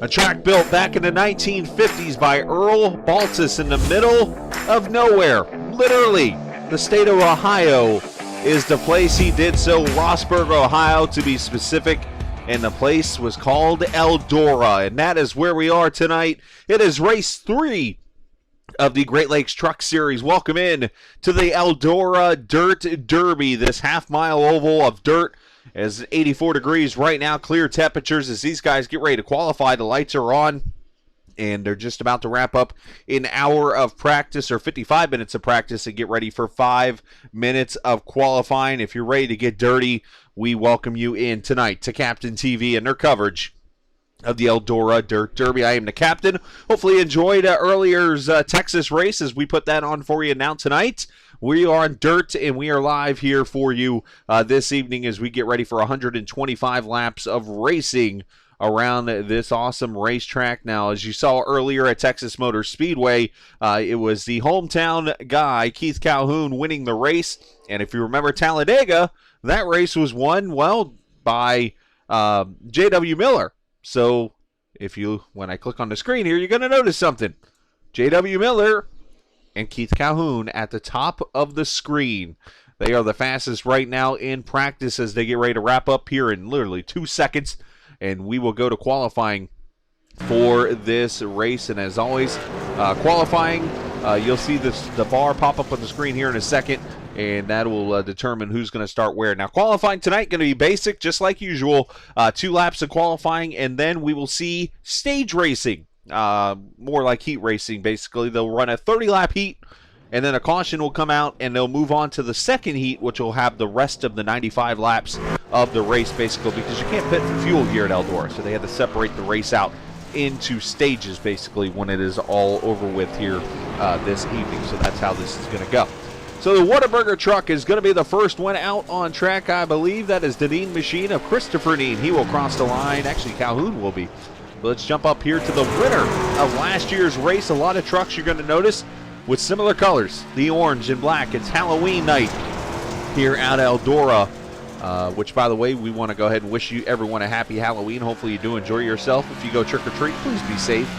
A track built back in the 1950s by Earl Baltus in the middle of nowhere. Literally, the state of Ohio is the place he did so, Rossburg, Ohio, to be specific. And the place was called Eldora, and that is where we are tonight. It is race 3 of the Great Lakes Truck Series. Welcome in to the Eldora Dirt Derby, this half-mile oval of dirt. As 84 degrees right now, clear temperatures as these guys get ready to qualify. The lights are on, and they're just about to wrap up an hour of practice, or 55 minutes of practice, and get ready for 5 minutes of qualifying. If you're ready to get dirty, we welcome you in tonight to Captain TV and their coverage of the Eldora Dirt Derby. I am the captain. Hopefully you enjoyed earlier's Texas race as we put that on for you. Now tonight, we are on dirt, and we are live here for you this evening as we get ready for 125 laps of racing around this awesome racetrack. Now, as you saw earlier at Texas Motor Speedway, it was the hometown guy, Keith Calhoun, winning the race. And if you remember Talladega, that race was won, well, by J.W. Miller. So, when I click on the screen here, you're going to notice something. J.W. Miller and Keith Calhoun at the top of the screen. They are the fastest right now in practice as they get ready to wrap up here in literally 2 seconds. And we will go to qualifying for this race. And as always, qualifying, you'll see the bar pop up on the screen here in a second. And that will determine who's going to start where. Now, qualifying tonight going to be basic, just like usual. 2 laps of qualifying, and then we will see stage racing. More like heat racing, basically. They'll run a 30-lap heat, and then a caution will come out, and they'll move on to the second heat, which will have the rest of the 95 laps of the race, basically, because you can't pit for fuel here at Eldora. So they had to separate the race out into stages, basically, when it is all over with here this evening. So that's how this is going to go. So the Whataburger truck is going to be the first one out on track. I believe that is the Dean machine of Christopher Dean. He will cross the line. Actually, Calhoun will be. But let's jump up here to the winner of last year's race. A lot of trucks you're going to notice with similar colors, the orange and black. It's Halloween night here at Eldora, which, by the way, we want to go ahead and wish you everyone a happy Halloween. Hopefully you do enjoy yourself. If you go trick-or-treat, please be safe.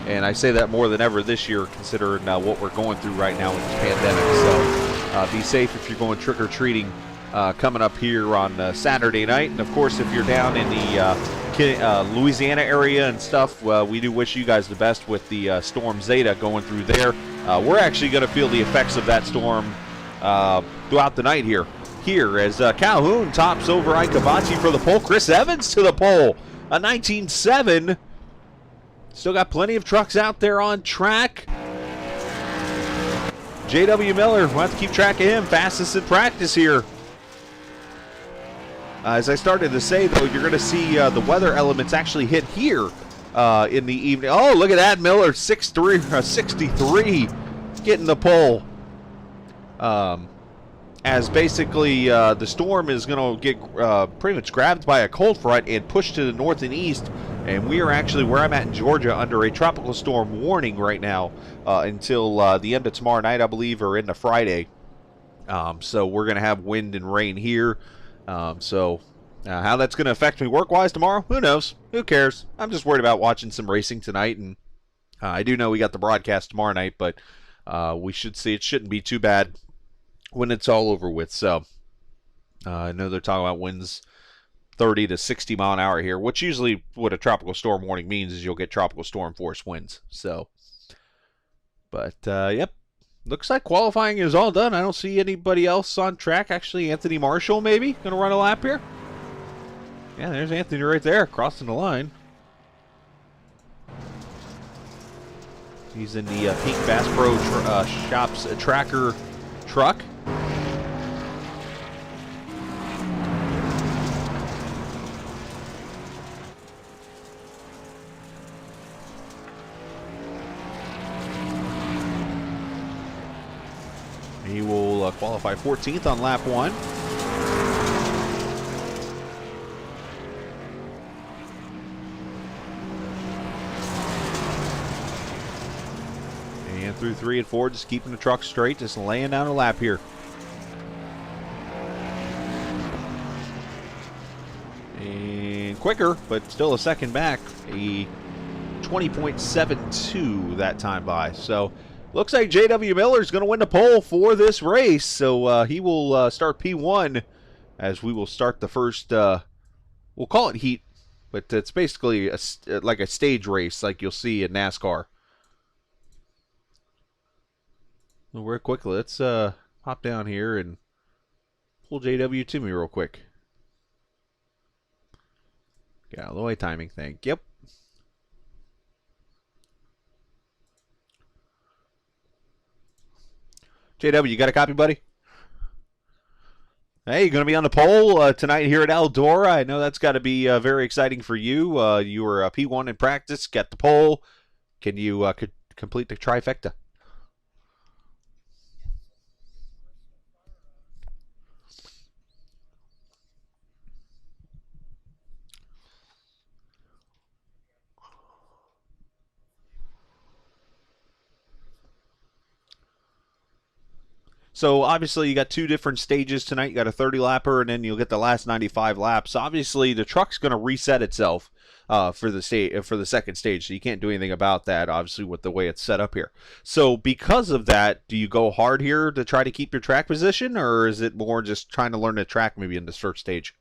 And I say that more than ever this year, considering what we're going through right now with this pandemic. So be safe if you're going trick-or-treating coming up here on Saturday night. And, of course, if you're down in the Louisiana area and stuff, we do wish you guys the best with the Storm Zeta going through there. We're actually going to feel the effects of that storm throughout the night here. As Calhoun tops over Icabacci for the pole. Chris Evans to the pole. A 19.7. Still got plenty of trucks out there on track. J.W. Miller, we'll have to keep track of him. Fastest in practice here. As I started to say, though, you're going to see the weather elements actually hit here in the evening. Oh, look at that, Miller, 63, getting the pole. As basically the storm is going to get pretty much grabbed by a cold front and pushed to the north and east. And we are actually, where I'm at in Georgia, under a tropical storm warning right now until the end of tomorrow night, I believe, or into Friday. So we're going to have wind and rain here. So how that's going to affect me work-wise tomorrow, who knows? Who cares? I'm just worried about watching some racing tonight. And I do know we got the broadcast tomorrow night, but we should see it shouldn't be too bad when it's all over with. So I know they're talking about winds 30 to 60 mile an hour here, which usually what a tropical storm warning means is you'll get tropical storm force winds. So, but yep, looks like qualifying is all done. I don't see anybody else on track. Actually, Anthony Marshall maybe gonna run a lap here. Yeah, there's Anthony right there crossing the line. He's in the pink Bass Pro Shops tracker truck. He will qualify 14th on lap 1. And through 3 and 4, just keeping the truck straight, just laying down a lap here. And quicker, but still a second back. 20.72 that time by. So looks like J.W. Miller is going to win the pole for this race. So he will start P1 as we will start the first, we'll call it heat, but it's basically like a stage race like you'll see in NASCAR. Well, real quickly, let's hop down here and pull JW to me real quick. Yeah, the way timing thing. Yep. JW, you got a copy, buddy? Hey, you're going to be on the pole tonight here at Eldora. I know that's got to be very exciting for you. You were P1 in practice, got the pole. Can you complete the trifecta? So obviously you got two different stages tonight. You got a 30-lapper, and then you'll get the last 95 laps. Obviously the truck's going to reset itself for the second stage, so you can't do anything about that. Obviously with the way it's set up here. So because of that, do you go hard here to try to keep your track position, or is it more just trying to learn the track maybe in this first stage?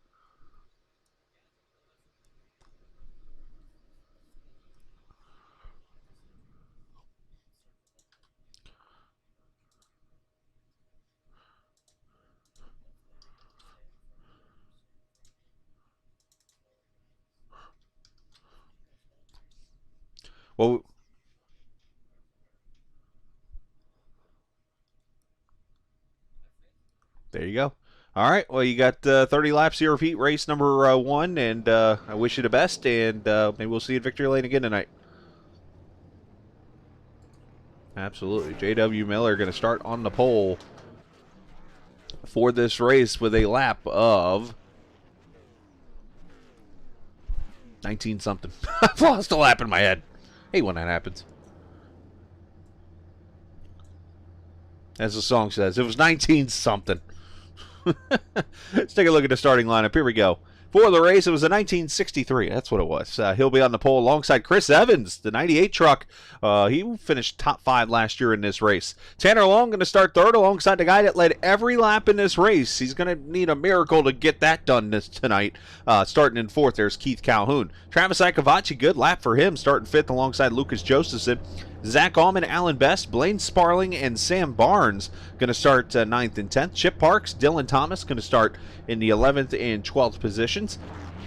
Well, there you go. All right. Well, you got 30 laps here of heat race number 1, and I wish you the best, and maybe we'll see you at Victory Lane again tonight. Absolutely. J.W. Miller going to start on the pole for this race with a lap of 19-something. I've lost a lap in my head. Hate when that happens. As the song says, it was 19-something. Let's take a look at the starting lineup. Here we go. For the race, it was a 1963. That's what it was. He'll be on the pole alongside Chris Evans, the 98 truck. He finished top 5 last year in this race. Tanner Long going to start third alongside the guy that led every lap in this race. He's going to need a miracle to get that done tonight. Starting in fourth, there's Keith Calhoun. Travis Iacovacci, good lap for him, starting fifth alongside Lucas Josephson. Zach Allman, Alan Best, Blaine Sparling, and Sam Barnes going to start 9th and 10th. Chip Parks, Dylan Thomas going to start in the 11th and 12th positions.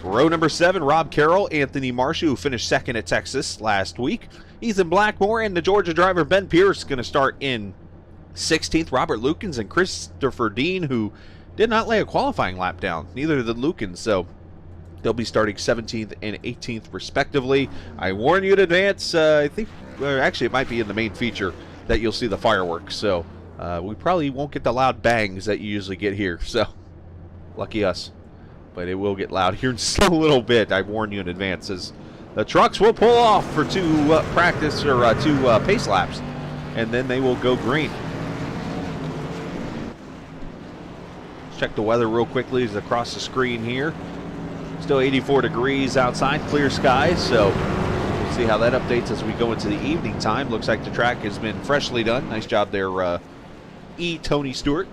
Row number 7, Rob Carroll, Anthony Marshall, who finished second at Texas last week. Ethan Blackmore and the Georgia driver Ben Pierce going to start in 16th. Robert Lukens and Christopher Dean, who did not lay a qualifying lap down. Neither did Lukens, so they'll be starting 17th and 18th respectively. I warn you in advance, I think, actually it might be in the main feature that you'll see the fireworks. So we probably won't get the loud bangs that you usually get here. So lucky us. But it will get loud here in just a little bit. I warn you in advance, as the trucks will pull off for two practice or two pace laps, and then they will go green. Let's check the weather real quickly as across the screen here. Still 84 degrees outside, clear skies, so we'll see how that updates as we go into the evening time. Looks like the track has been freshly done. Nice job there, Tony Stewart.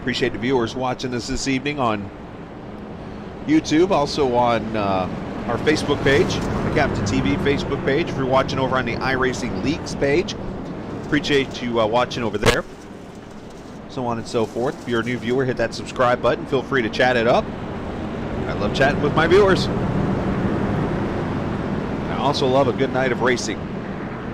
Appreciate the viewers watching us this evening on YouTube, also on our Facebook page, the Captain TV Facebook page. If you're watching over on the iRacing Leagues page, appreciate you watching over there. So on and so forth. If you're a new viewer, hit that subscribe button. Feel free to chat it up. I love chatting with my viewers. I also love a good night of racing.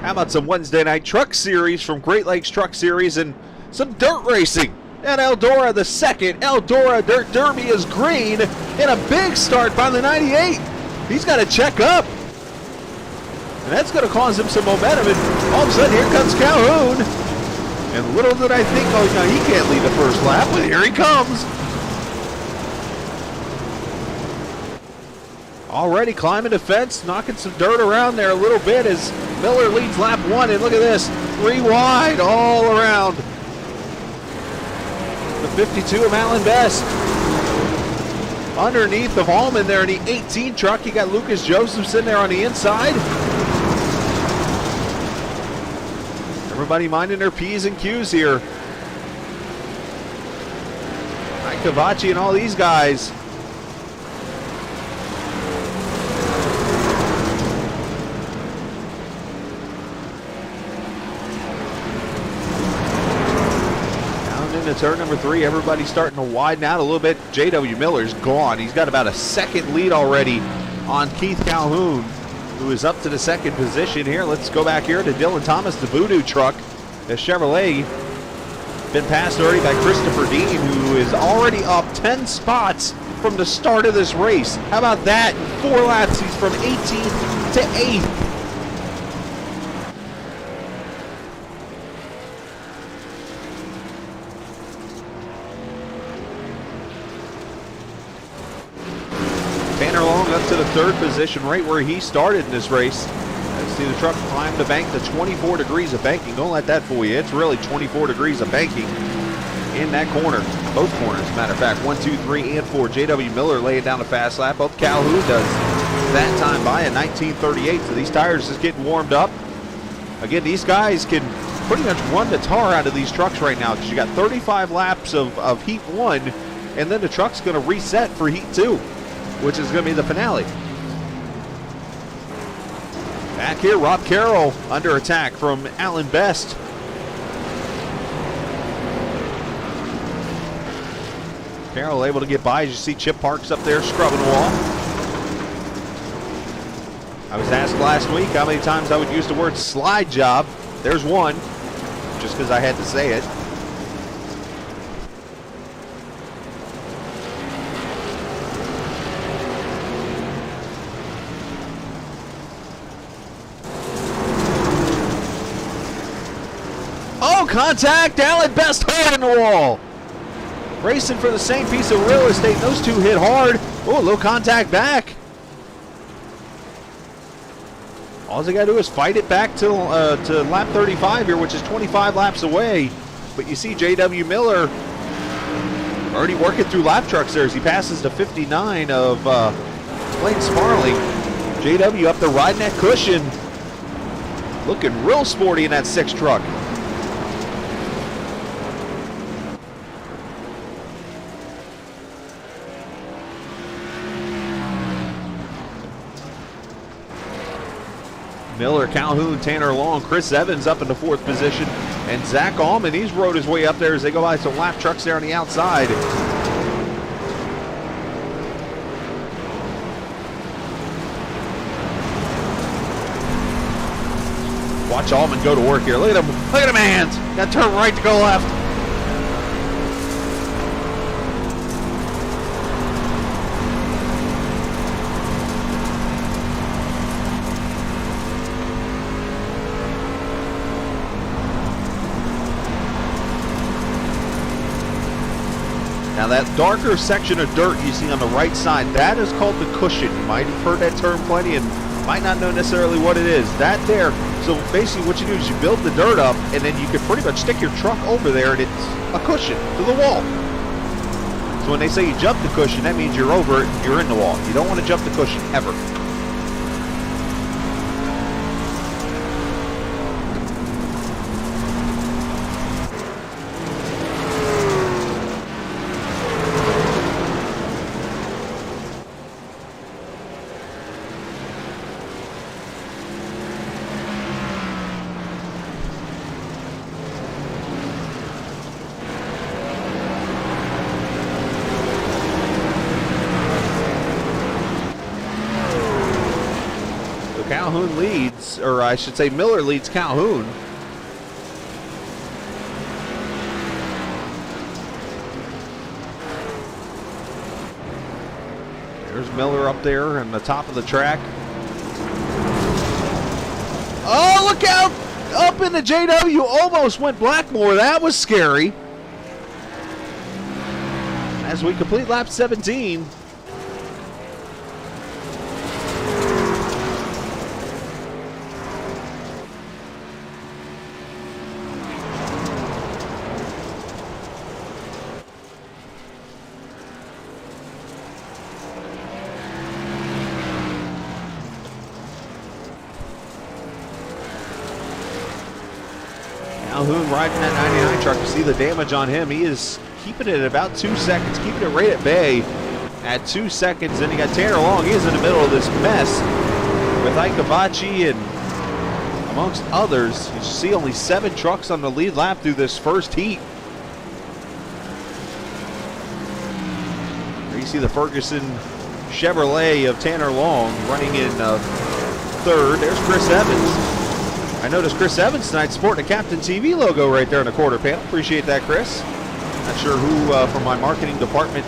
How about some Wednesday night truck series from Great Lakes Truck Series and some dirt racing at Eldora. The second Eldora Dirt Derby is green in a big start by the 98. He's got to check up. And that's going to cause him some momentum. And all of a sudden, here comes Calhoun. And little did I think, oh, no, he can't lead the first lap, but here he comes. already climbing the fence, knocking some dirt around there a little bit as Miller leads lap 1. And look at this, 3 wide all around the 52 of Alan Best. Underneath of Hallman there in the 18 truck, you got Lucas Joseph sitting there on the inside. Everybody minding their P's and Q's here. Mike Cavacci and all these guys. Into turn number 3, everybody's starting to widen out a little bit. J.W. Miller's gone. He's got about a second lead already on Keith Calhoun, who is up to the 2nd position here. Let's go back here to Dylan Thomas, the Voodoo truck. The Chevrolet been passed already by Christopher Dean, who is already up 10 spots from the start of this race. How about that? In 4 laps, he's from 18th to 8th. Up to the 3rd position, right where he started in this race. See the truck climb the bank to 24 degrees of banking. Don't let that fool you. It's really 24 degrees of banking in that corner. Both corners, as a matter of fact. 1, 2, 3, and 4. J.W. Miller laying down a fast lap. Up Calhoun does that time by a 19:38. So these tires just getting warmed up. Again, these guys can pretty much run the tar out of these trucks right now because you got 35 laps of Heat 1, and then the truck's going to reset for Heat 2. Which is going to be the finale. Back here, Rob Carroll under attack from Alan Best. Carroll able to get by as you see Chip Parks up there scrubbing the wall. I was asked last week how many times I would use the word slide job. There's one, just because I had to say it. Contact, Alan Best hole in the wall. Racing for the same piece of real estate. Those two hit hard. Oh, a little contact back. All they got to do is fight it back to lap 35 here, which is 25 laps away. But you see J.W. Miller already working through lap trucks there as he passes the 59 of Clayton Sparling. J.W. up there riding that cushion. Looking real sporty in that 6 truck. Miller, Calhoun, Tanner Long, Chris Evans up in the 4th position, and Zach Allman, he's rode his way up there as they go by some lap trucks there on the outside. Watch Allman go to work here. Look at him. Look at him, hands. Got to turn right to go left. Now that darker section of dirt you see on the right side, that is called the cushion. You might have heard that term plenty and might not know necessarily what it is. That there, so basically what you do is you build the dirt up and then you can pretty much stick your truck over there and it's a cushion to the wall. So when they say you jump the cushion, that means you're over it, you're in the wall. You don't want to jump the cushion, ever. Calhoun leads, or I should say Miller leads Calhoun. There's Miller up there on the top of the track. Oh, look out! Up in the JW, almost went Blackmore. That was scary. As we complete lap 17. Calhoun riding that 99 truck. You see the damage on him. He is keeping it at about 2 seconds, keeping it right at bay at 2 seconds. Then you got Tanner Long. He is in the middle of this mess with Ike Cavacci and amongst others. You see only 7 trucks on the lead lap through this first heat. There you see the Ferguson Chevrolet of Tanner Long running in third. There's Chris Evans. I noticed Chris Evans tonight sporting a Captain TV logo right there in the quarter panel. Appreciate that, Chris. Not sure who from my marketing department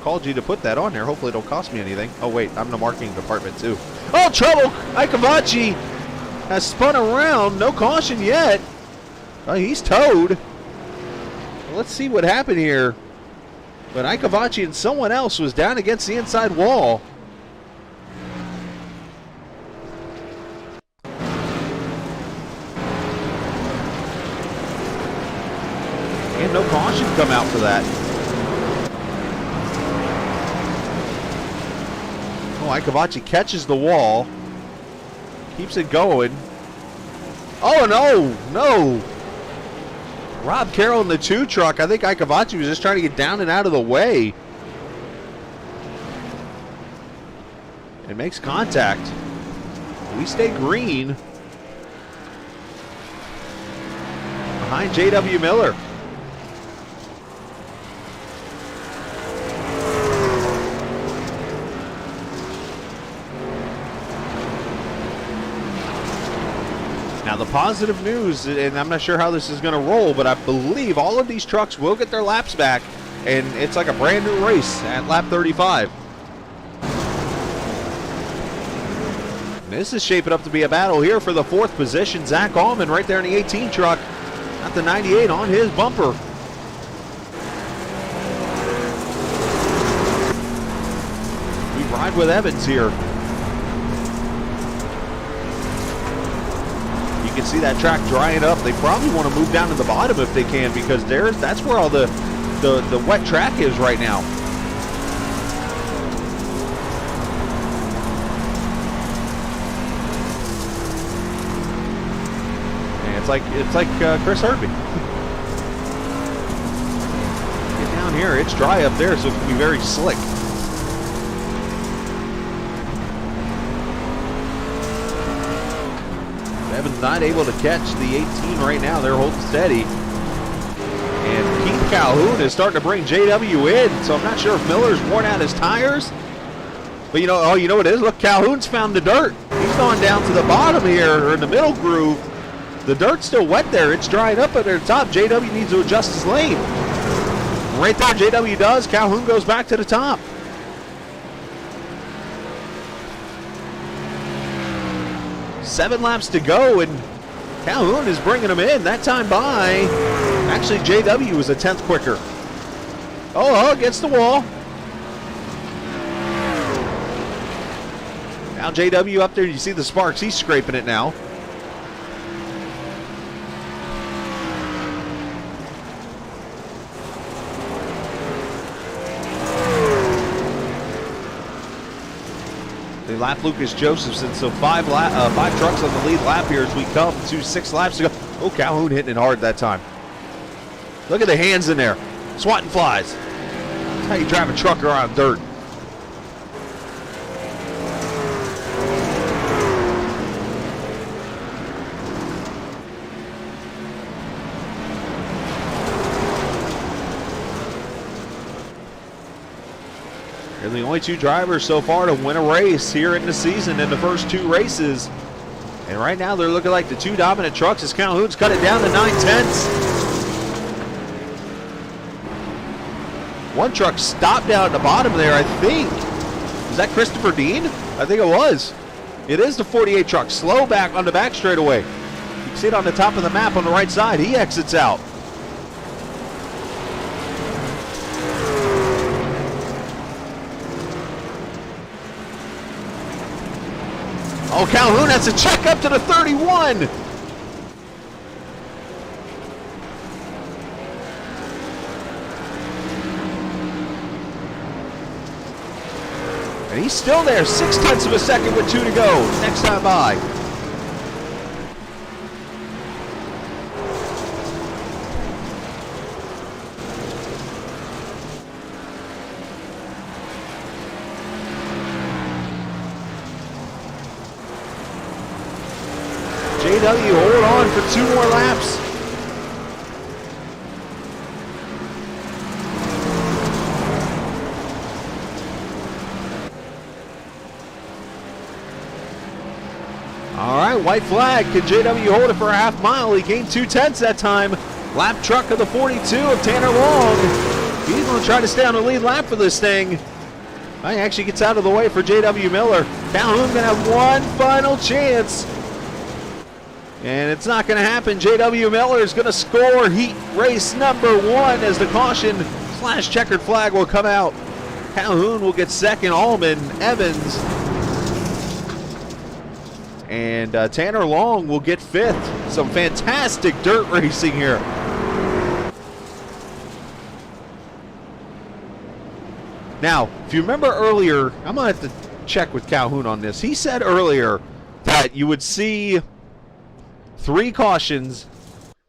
called you to put that on there. Hopefully it don't cost me anything. Oh, wait, I'm the marketing department, too. Oh, trouble! Ike Cavacci has spun around. No caution yet. Oh, he's towed. Well, let's see what happened here. But Ike Cavacci and someone else was down against the inside wall. And no caution come out for that. Oh, Ike Cavacci catches the wall. Keeps it going. Oh, no. Rob Carroll in the 2 truck. I think Ike Cavacci was just trying to get down and out of the way. It makes contact. We stay green. Behind J.W. Miller. Now the positive news, and I'm not sure how this is going to roll, but I believe all of these trucks will get their laps back, and it's like a brand new race at lap 35. And this is shaping up to be a battle here for the 4th position. Zach Allman right there in the 18 truck, got the 98 on his bumper. We ride with Evans here. You can see that track drying up. They probably want to move down to the bottom if they can, because that's where all the wet track is right now. And it's like Chris Herbie. Get down here. It's dry up there, so it's going to be very slick. Evans not able to catch the 18 right now. They're holding steady. And Keith Calhoun is starting to bring JW in, so I'm not sure if Miller's worn out his tires. But you know what it is? Look, Calhoun's found the dirt. He's gone down to the bottom here, or in the middle groove. The dirt's still wet there. It's drying up at the top. JW needs to adjust his lane. Right there, JW does. Calhoun goes back to the top. Seven laps to go, and Calhoun is bringing him in. That time by, actually, JW was a 10th quicker. Oh, against the wall. Now JW up there, you see the sparks. He's scraping it now. They lap Lucas Josephson, so five trucks on the lead lap here as we come to 6 laps to go. Oh, Calhoun hitting it hard that time. Look at the hands in there, swatting flies. That's how you drive a truck around dirt. They're the only 2 drivers so far to win a race here in the season in the first 2 races. And right now they're looking like the 2 dominant trucks as Calhoun's cut it down to 9/10. One truck stopped down at the bottom there, I think. Is that Christopher Dean? I think it was. It is the 48 truck. Slow back on the back straightaway. You can see it on the top of the map on the right side. He exits out. Oh, Calhoun has to check up to the 31. And he's still there, 0.6 of a second with 2 to go. Next time by. JW, hold on for 2 more laps. All right, white flag. Can JW hold it for a half mile? He gained 2/10 that time. Lap truck of the 42 of Tanner Long. He's going to try to stay on the lead lap for this thing. He actually gets out of the way for JW Miller. Calhoun going to have one final chance. And it's not going to happen. JW Miller is going to score heat race number 1 as the caution / checkered flag will come out. Calhoun will get second. Allman, Evans, and Tanner Long will get 5th. Some fantastic dirt racing here. Now, if you remember earlier, I'm going to have to check with Calhoun on this. He said earlier that you would see 3 cautions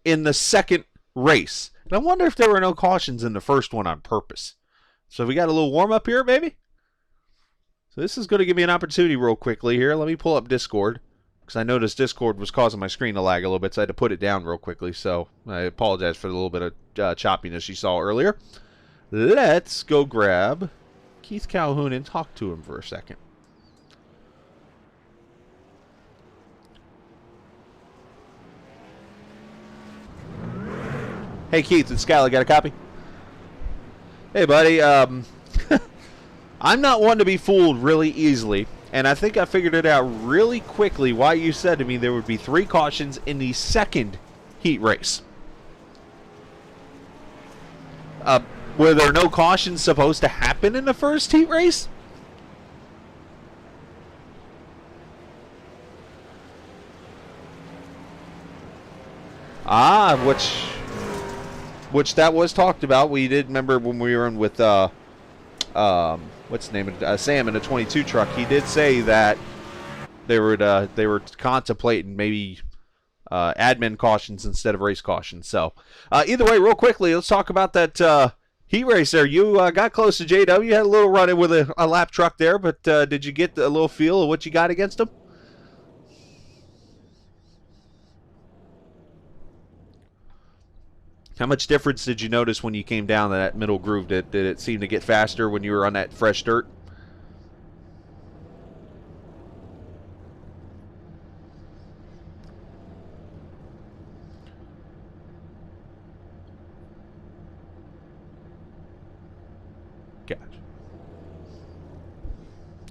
in the second race. And I wonder if there were no cautions in the first one on purpose. So we got a little warm-up here, maybe? So this is going to give me an opportunity real quickly here. Let me pull up Discord, because I noticed Discord was causing my screen to lag a little bit, so I had to put it down real quickly. So I apologize for the little bit of choppiness you saw earlier. Let's go grab Keith Calhoun and talk to him for a second. Hey Keith, it's Skyler. Got a copy? Hey buddy, I'm not one to be fooled really easily, and I think I figured it out really quickly why you said to me there would be 3 cautions in the second heat race. Were there no cautions supposed to happen in the first heat race? Which that was talked about. We did remember when we were in with what's the name of it? Sam in a 22 truck. He did say that they were contemplating maybe admin cautions instead of race cautions. So either way, real quickly, let's talk about that heat race there. You got close to JW. You had a little run-in with a lap truck there, but did you get a little feel of what you got against him? How much difference did you notice when you came down that middle groove? Did it seem to get faster when you were on that fresh dirt?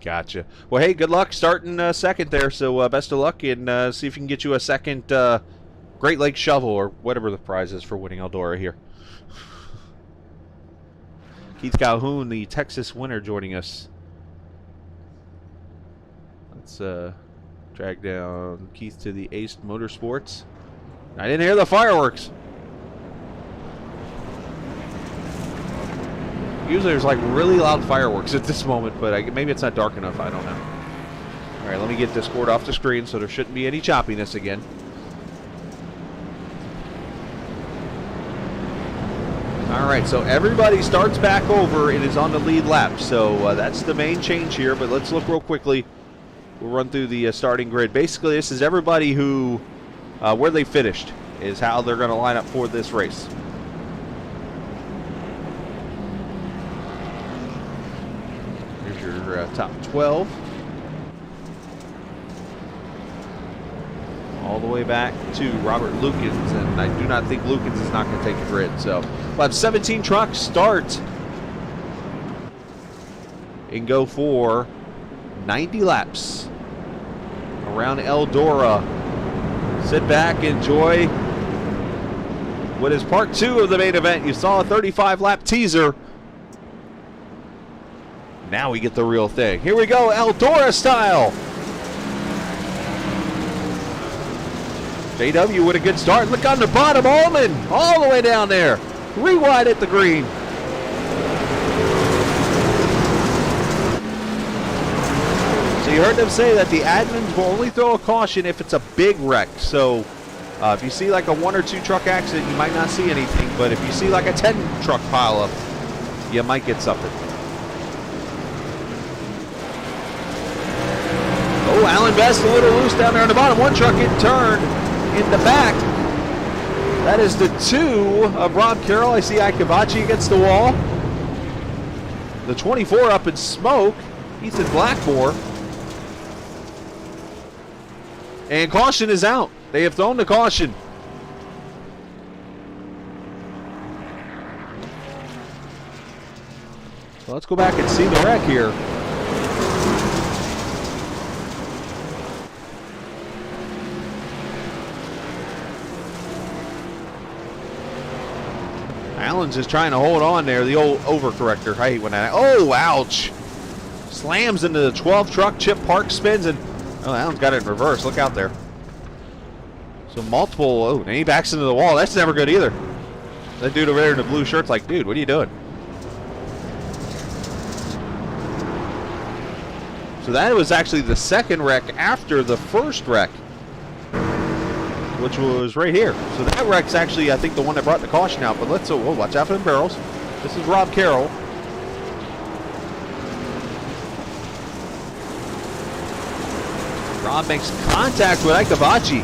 Gotcha. Well, hey, good luck starting second there. So best of luck, and see if you can get you a second Great Lakes shovel or whatever the prize is for winning Eldora here. Keith Calhoun, the Texas winner, joining us. Let's drag down Keith to the Ace Motorsports. I didn't hear the fireworks. Usually there's like really loud fireworks at this moment, but maybe it's not dark enough. I don't know. All right, let me get Discord off the screen so there shouldn't be any choppiness again. All right, so everybody starts back over. It is on the lead lap, so that's the main change here. But let's look real quickly. We'll run through the starting grid. Basically, this is everybody who, where they finished, is how they're going to line up for this race. Here's your top 12. All the way back to Robert Lukens, and I do not think Lukens is not going to take the grid. So we'll have 17 trucks start and go for 90 laps around Eldora. Sit back, enjoy what is part 2 of the main event. You saw a 35-lap teaser. Now we get the real thing. Here we go, Eldora style. JW with a good start. Look on the bottom, Allman all the way down there. 3 wide at the green. So you heard them say that the admins will only throw a caution if it's a big wreck. So if you see like a 1 or 2 truck accident, you might not see anything. But if you see like a 10 truck pileup, you might get something. Oh, Alan Best a little loose down there on the bottom. 1 truck getting turned. in the back. That is the 2 of Rob Carroll. I see Ikavachi against the wall. The 24 up in smoke. Ethan Blackmore. And caution is out. They have thrown the caution. So let's go back and see the wreck here. Allen's just trying to hold on there. The old overcorrector. I hate when that. Oh, ouch. Slams into the 12 truck. Chip Park spins and oh, Allen's got it in reverse. Look out there. So multiple. Oh, and he backs into the wall. That's never good either. That dude over there in the blue shirt's like, dude, what are you doing? So that was actually the second wreck after the first wreck, which was right here. So that wreck's actually, I think, the one that brought the caution out. But let's, oh, watch out for the barrels. This is Rob Carroll. Rob makes contact with Ikavachi.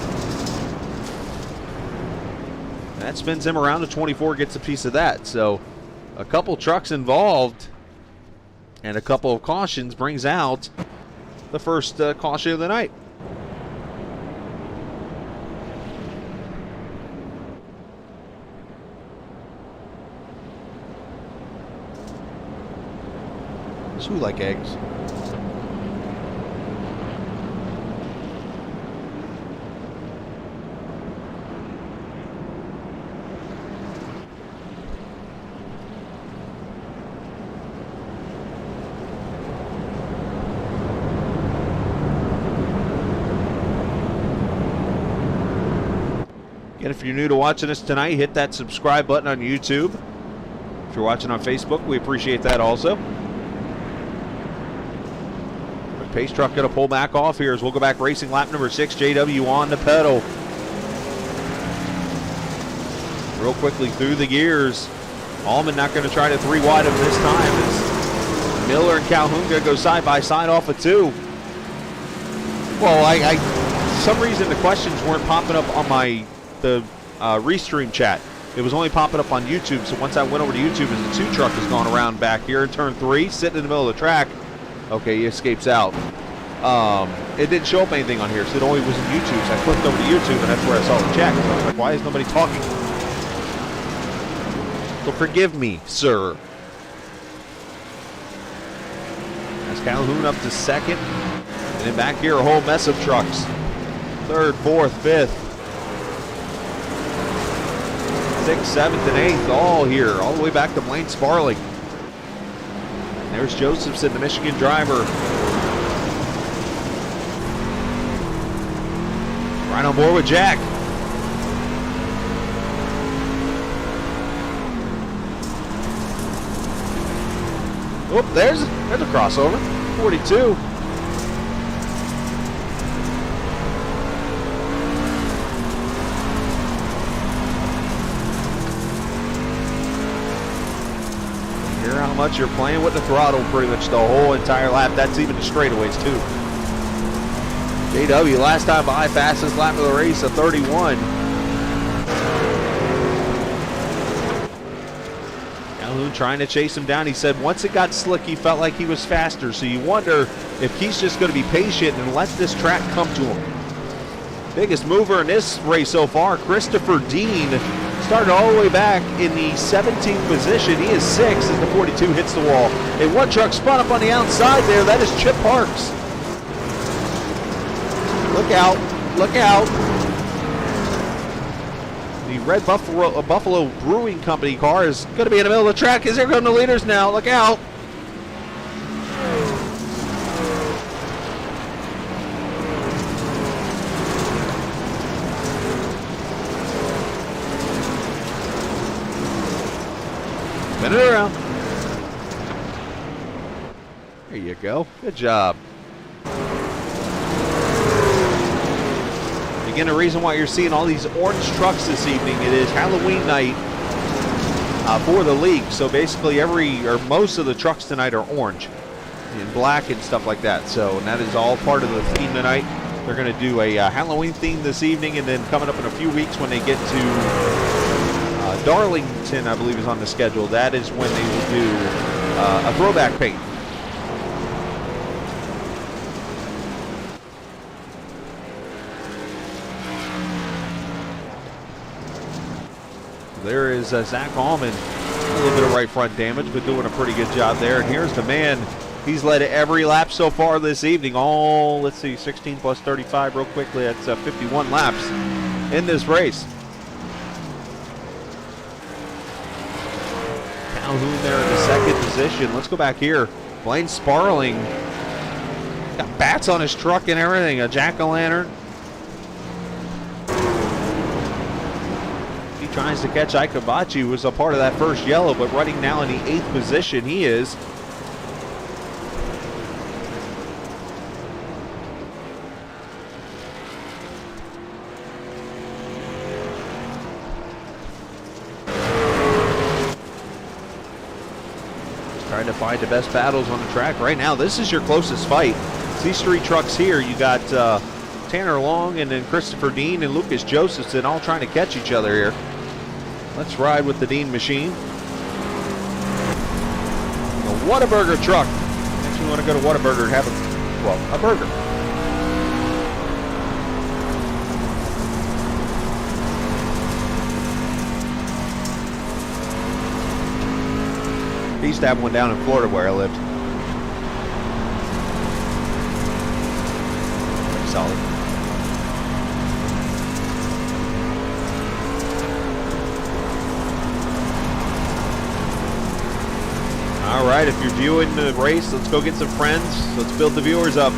That spins him around. The 24 gets a piece of that. So a couple trucks involved and a couple of cautions brings out the first caution of the night. Who like eggs? Again, if you're new to watching us tonight, hit that subscribe button on YouTube. If you're watching on Facebook, we appreciate that also. Pace truck going to pull back off here as we'll go back racing lap number 6. JW on the pedal. Real quickly through the gears. Allman not going to try to 3 wide him this time as Miller and Calhoun going to go side by side off of 2. Well, for some reason the questions weren't popping up on the restream chat. It was only popping up on YouTube. So once I went over to YouTube as the 2 truck has gone around back here in turn 3, sitting in the middle of the track. Okay, he escapes out. It didn't show up anything on here, so it only was in YouTube. So I clicked over to YouTube, and that's where I saw the chat. So I was like, why is nobody talking? So forgive me, sir. That's Calhoun up to second. And then back here, a whole mess of trucks. Third, fourth, fifth. 6th, 7th, and 8th, all here, all the way back to Blaine Sparling. There's Josephson, the Michigan driver. Right on board with Jack. Oh, there's a crossover. 42. How much you're playing with the throttle pretty much the whole entire lap. That's even the straightaways too. JW last time by, fastest lap of the race, a 31. Calhoun trying to chase him down. He said once it got slick he felt like he was faster, so you wonder if he's just going to be patient and let this track come to him. Biggest mover in this race so far, Christopher Dean, started all the way back in the 17th position. He is 6th as the 42 hits the wall. And one truck spun up on the outside there. That is Chip Parks. Look out. Look out. The Red Buffalo Brewing Company car is going to be in the middle of the track. Is there going the leaders now? Look out. Spin it around. There you go. Good job. Again, the reason why you're seeing all these orange trucks this evening, it is Halloween night for the league. So basically most of the trucks tonight are orange and black and stuff like that. So and that is all part of the theme tonight. They're going to do a Halloween theme this evening, and then coming up in a few weeks when they get to Darlington, I believe is on the schedule. That is when they will do a throwback paint. There is Zach Allman, a little bit of right front damage, but doing a pretty good job there. And here's the man. He's led every lap so far this evening. All, let's see, 16 plus 35 real quickly. That's 51 laps in this race. Calhoun there in the second position. Let's go back here. Blaine Sparling got bats on his truck and everything. A jack-o'-lantern. He tries to catch Ikabachi, who was a part of that first yellow, but running now in the 8th position. He is. Trying to find the best battles on the track right now. This is your closest fight. These three trucks here, you got Tanner Long and then Christopher Dean and Lucas Josephson all trying to catch each other here. Let's ride with the Dean machine. The Whataburger truck. Makes me want to go to Whataburger and have a burger. I used to have one down in Florida where I lived. Solid. All right, if you're viewing the race, let's go get some friends. Let's build the viewers up.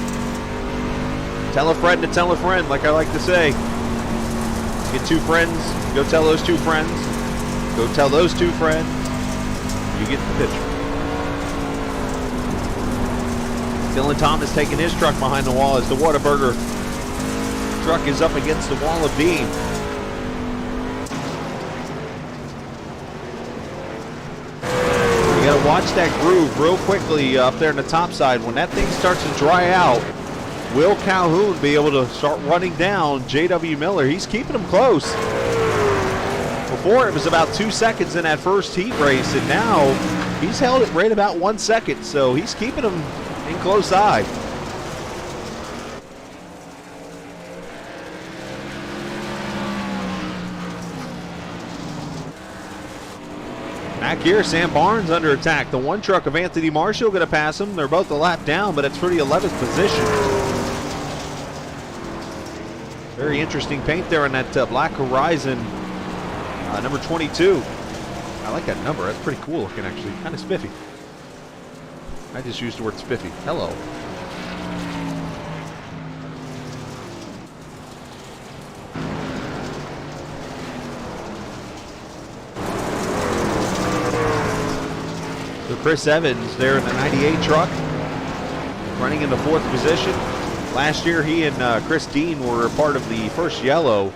Tell a friend to tell a friend, like I like to say. Get two friends, go tell those two friends. Go tell those two friends. You get the picture. Dylan Thomas taking his truck behind the wall as the Whataburger truck is up against the wall of Dean. You got to watch that groove real quickly up there on the top side. When that thing starts to dry out, will Calhoun be able to start running down J.W. Miller? He's keeping him close. Before it was about 2 seconds in that first heat race, and now he's held it right about 1 second, so he's keeping him in close eye. Back here, Sam Barnes under attack. The one truck of Anthony Marshall going to pass him. They're both a lap down, but it's for the 11th position. Very interesting paint there on that Black Horizon. Number 22. I like that number. That's pretty cool looking, actually. Kind of spiffy. I just used the word spiffy. Hello. So Chris Evans there in the 98 truck, running in the 4th position. Last year, he and Chris Dean were a part of the first yellow.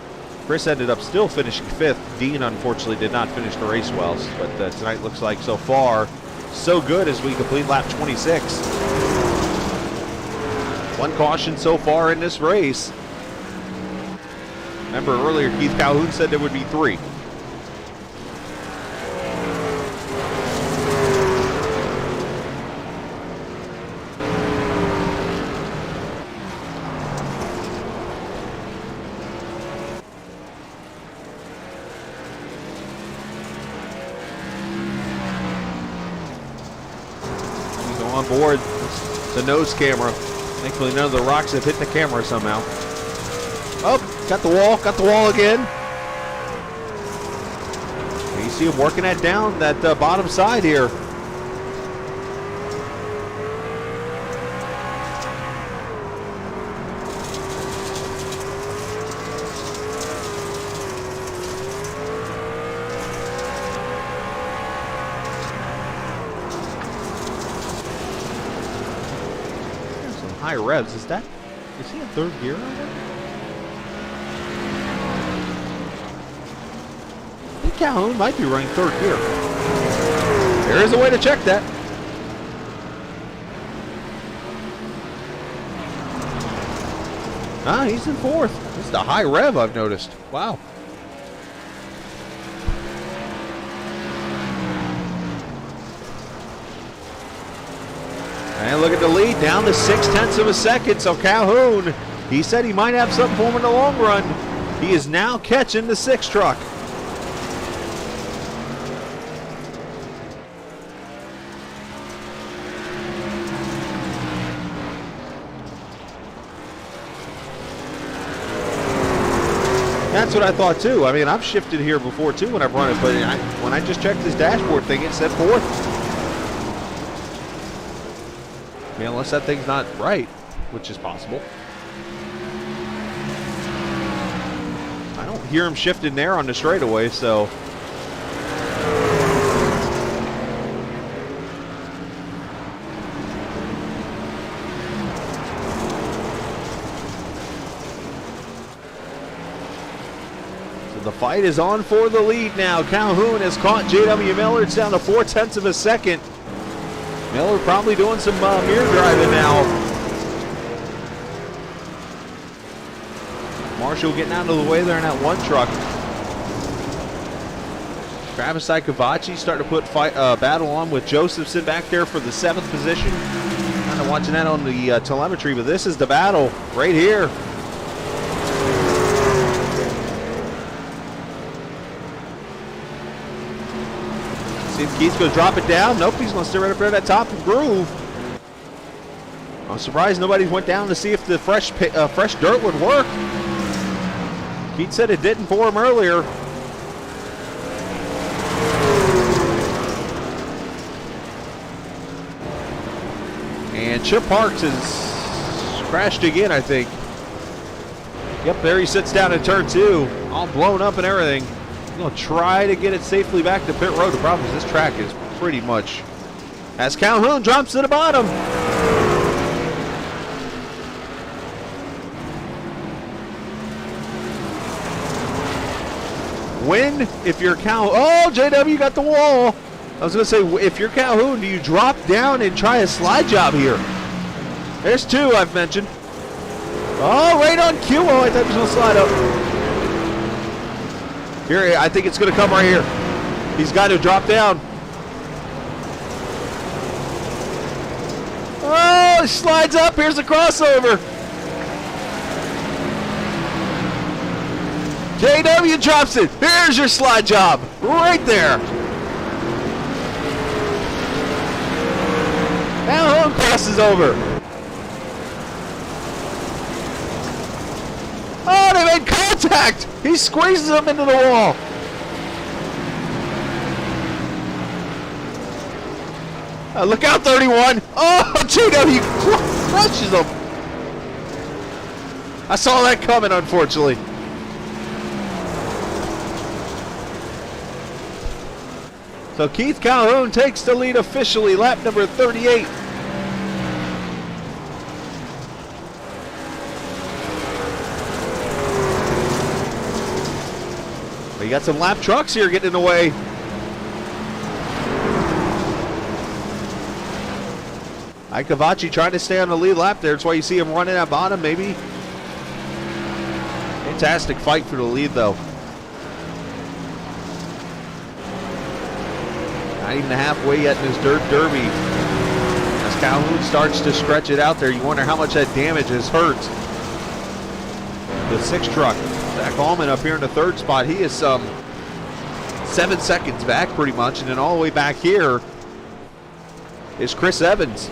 Chris ended up still finishing 5th. Dean, unfortunately, did not finish the race well, but tonight looks like so far so good as we complete lap 26. One caution so far in this race. Remember earlier, Keith Calhoun said there would be 3. On board the nose camera. Thankfully, none of the rocks have hit the camera somehow. Oh, got the wall again. And you see him working that down that bottom side here. High revs. Is he in 3rd gear right now? I think Calhoun might be running 3rd gear. There is a way to check that. Ah, he's in fourth. This is the high rev I've noticed. Wow. And look at the lead, down to 0.6 of a second. So Calhoun, he said he might have something for him in the long run. He is now catching the 6 truck. That's what I thought too. I mean, I've shifted here before too when I've run it, but when I just checked this dashboard thing, it said fourth. I mean, unless that thing's not right, which is possible. I don't hear him shifting there on the straightaway, so. The fight is on for the lead now. Calhoun has caught J.W. Miller. It's down to 0.4 of a second. Miller probably doing some mirror driving now. Marshall getting out of the way there in that 1 truck. Travis Ikavachi starting to put battle on with Josephson back there for the 7th position. Kind of watching that on the telemetry, but this is the battle right here. See if Keith's going to drop it down. Nope, he's going to stay right up there at that top and groove. I'm surprised nobody went down to see if the fresh dirt would work. Keith said it didn't for him earlier. And Chip Parks has crashed again, I think. Yep, there he sits down in turn 2, all blown up and everything. Going to try to get it safely back to pit road. The problem is this track is pretty much, as Calhoun drops to the bottom. When, if you're Calhoun, oh, JW got the wall. I was going to say, if you're Calhoun, do you drop down and try a slide job here? There's 2 I've mentioned. Oh, right on cue. Oh, I thought he was going to slide up. Here, I think it's going to come right here. He's got to drop down. Oh, he slides up. Here's the crossover. JW drops it. Here's your slide job. Right there. Calhoun crosses over. Oh, they made contact! He squeezes him into the wall. Look out, 31. Oh, JW crushes him. I saw that coming, unfortunately. So Keith Calhoun takes the lead officially, lap number 38. You got some lap trucks here getting in the way. Ikavachi trying to stay on the lead lap there. That's why you see him running at bottom, maybe. Fantastic fight for the lead, though. Not even halfway yet in this dirt derby. As Calhoun starts to stretch it out there, you wonder how much that damage has hurt the 6 truck. Zach Allman up here in the 3rd spot. He is 7 seconds back pretty much. And then all the way back here is Chris Evans.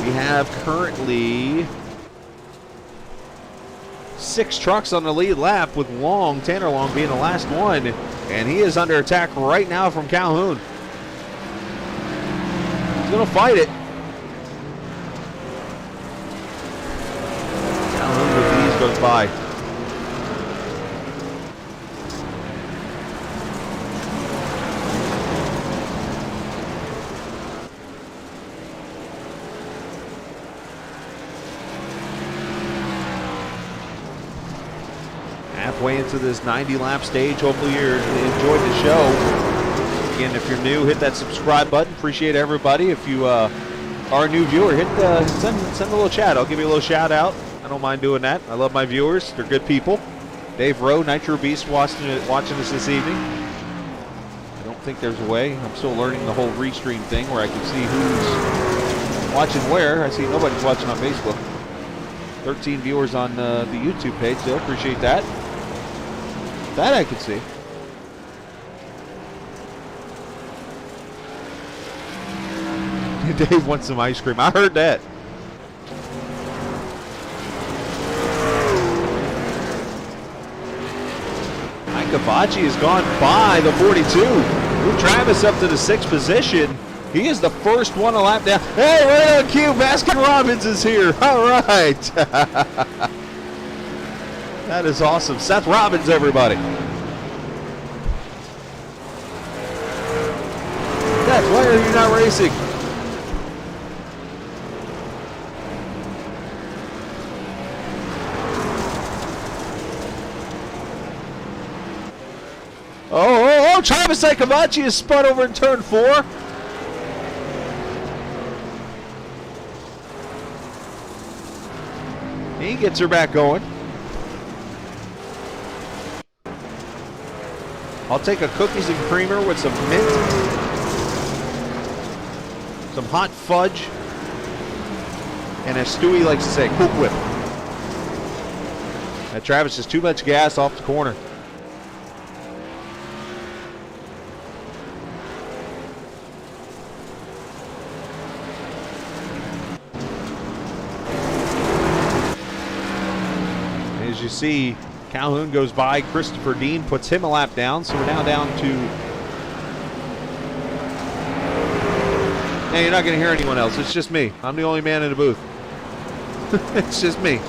We have currently 6 trucks on the lead lap with Long, Tanner Long being the last one. And he is under attack right now from Calhoun. He's going to fight it. Calhoun with these goes by. Halfway into this 90-lap stage. Hopefully you enjoyed the show. Again, if you're new, hit that subscribe button. Appreciate everybody. If you are a new viewer, hit send a little chat. I'll give you a little shout out. I don't mind doing that. I love my viewers. They're good people. Dave Rowe, Nitro Beast, watching us this evening. I don't think there's a way. I'm still learning the whole restream thing where I can see who's watching where. I see nobody's watching on Facebook. 13 viewers on the YouTube page, so appreciate that. That I can see. Dave wants some ice cream. I heard that. Kavachi has gone by the 42. Move Travis up to the 6th position. He is the first one a lap down. Hey, right on cue, Baskin Robbins is here. All right. That is awesome. Seth Robbins, everybody. Seth, why are you not racing? Oh, Travis Kavachi is spun over in turn 4. He gets her back going. I'll take a cookies and creamer with some mint, some hot fudge, and as Stewie likes to say, Cool Whip. That Travis is too much gas off the corner. As you see, Calhoun goes by. Christopher Dean puts him a lap down. So we're now down to... Hey, you're not going to hear anyone else. It's just me. I'm the only man in the booth. It's just me.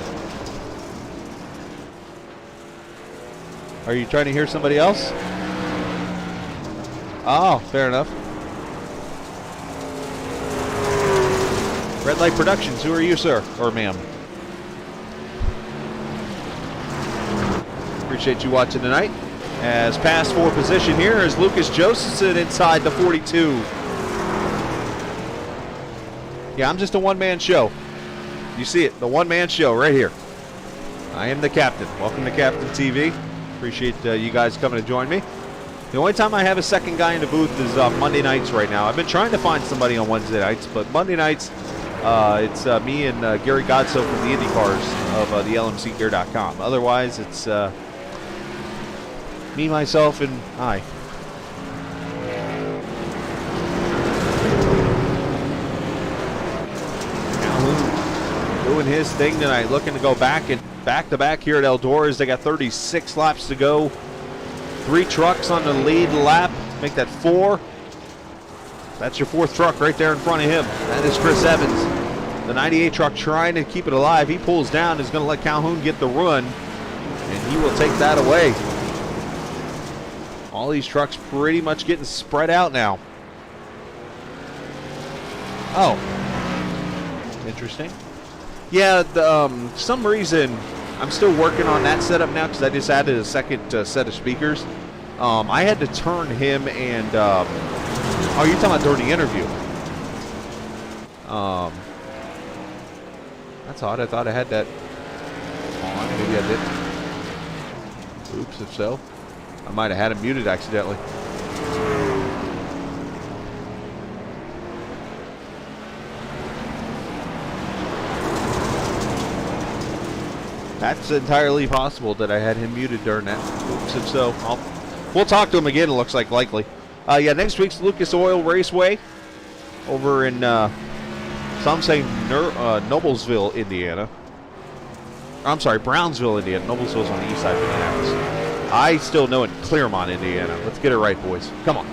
Are you trying to hear somebody else? Oh, fair enough. Red Light Productions, who are you, sir? Or ma'am? Appreciate you watching tonight. As past 4 position here is Lucas Josephson inside the 42. Yeah, I'm just a one-man show. You see it, the one-man show right here. I am the captain. Welcome to Captain TV. Appreciate you guys coming to join me. The only time I have a second guy in the booth is Monday nights right now. I've been trying to find somebody on Wednesday nights, but Monday nights, it's me and Gary Godso from the IndyCars of the LMCgear.com. Otherwise, it's me, myself, and I. Calhoun doing his thing tonight, looking to go back and back-to-back here at Eldora. They got 36 laps to go. 3 trucks on the lead lap. Make that 4. That's your 4th truck right there in front of him. That is Chris Evans. The 98 truck trying to keep it alive. He pulls down, is going to let Calhoun get the run, and he will take that away. All these trucks pretty much getting spread out now. Oh. Interesting. Yeah, some reason I'm still working on that setup now because I just added a second set of speakers. I had to turn him and... oh, you're talking about during the interview. That's odd. I thought I had that on. Maybe I didn't. Oops, if so. I might have had him muted accidentally. That's entirely possible that I had him muted during that. Oops, if so, we'll talk to him again, it looks like likely. Yeah, next week's Lucas Oil Raceway over in, some say Noblesville, Indiana. I'm sorry, Brownsville, Indiana. Noblesville's on the east side of Indianapolis. I still know it, Clearmont, Indiana. Let's get it right, boys. Come on.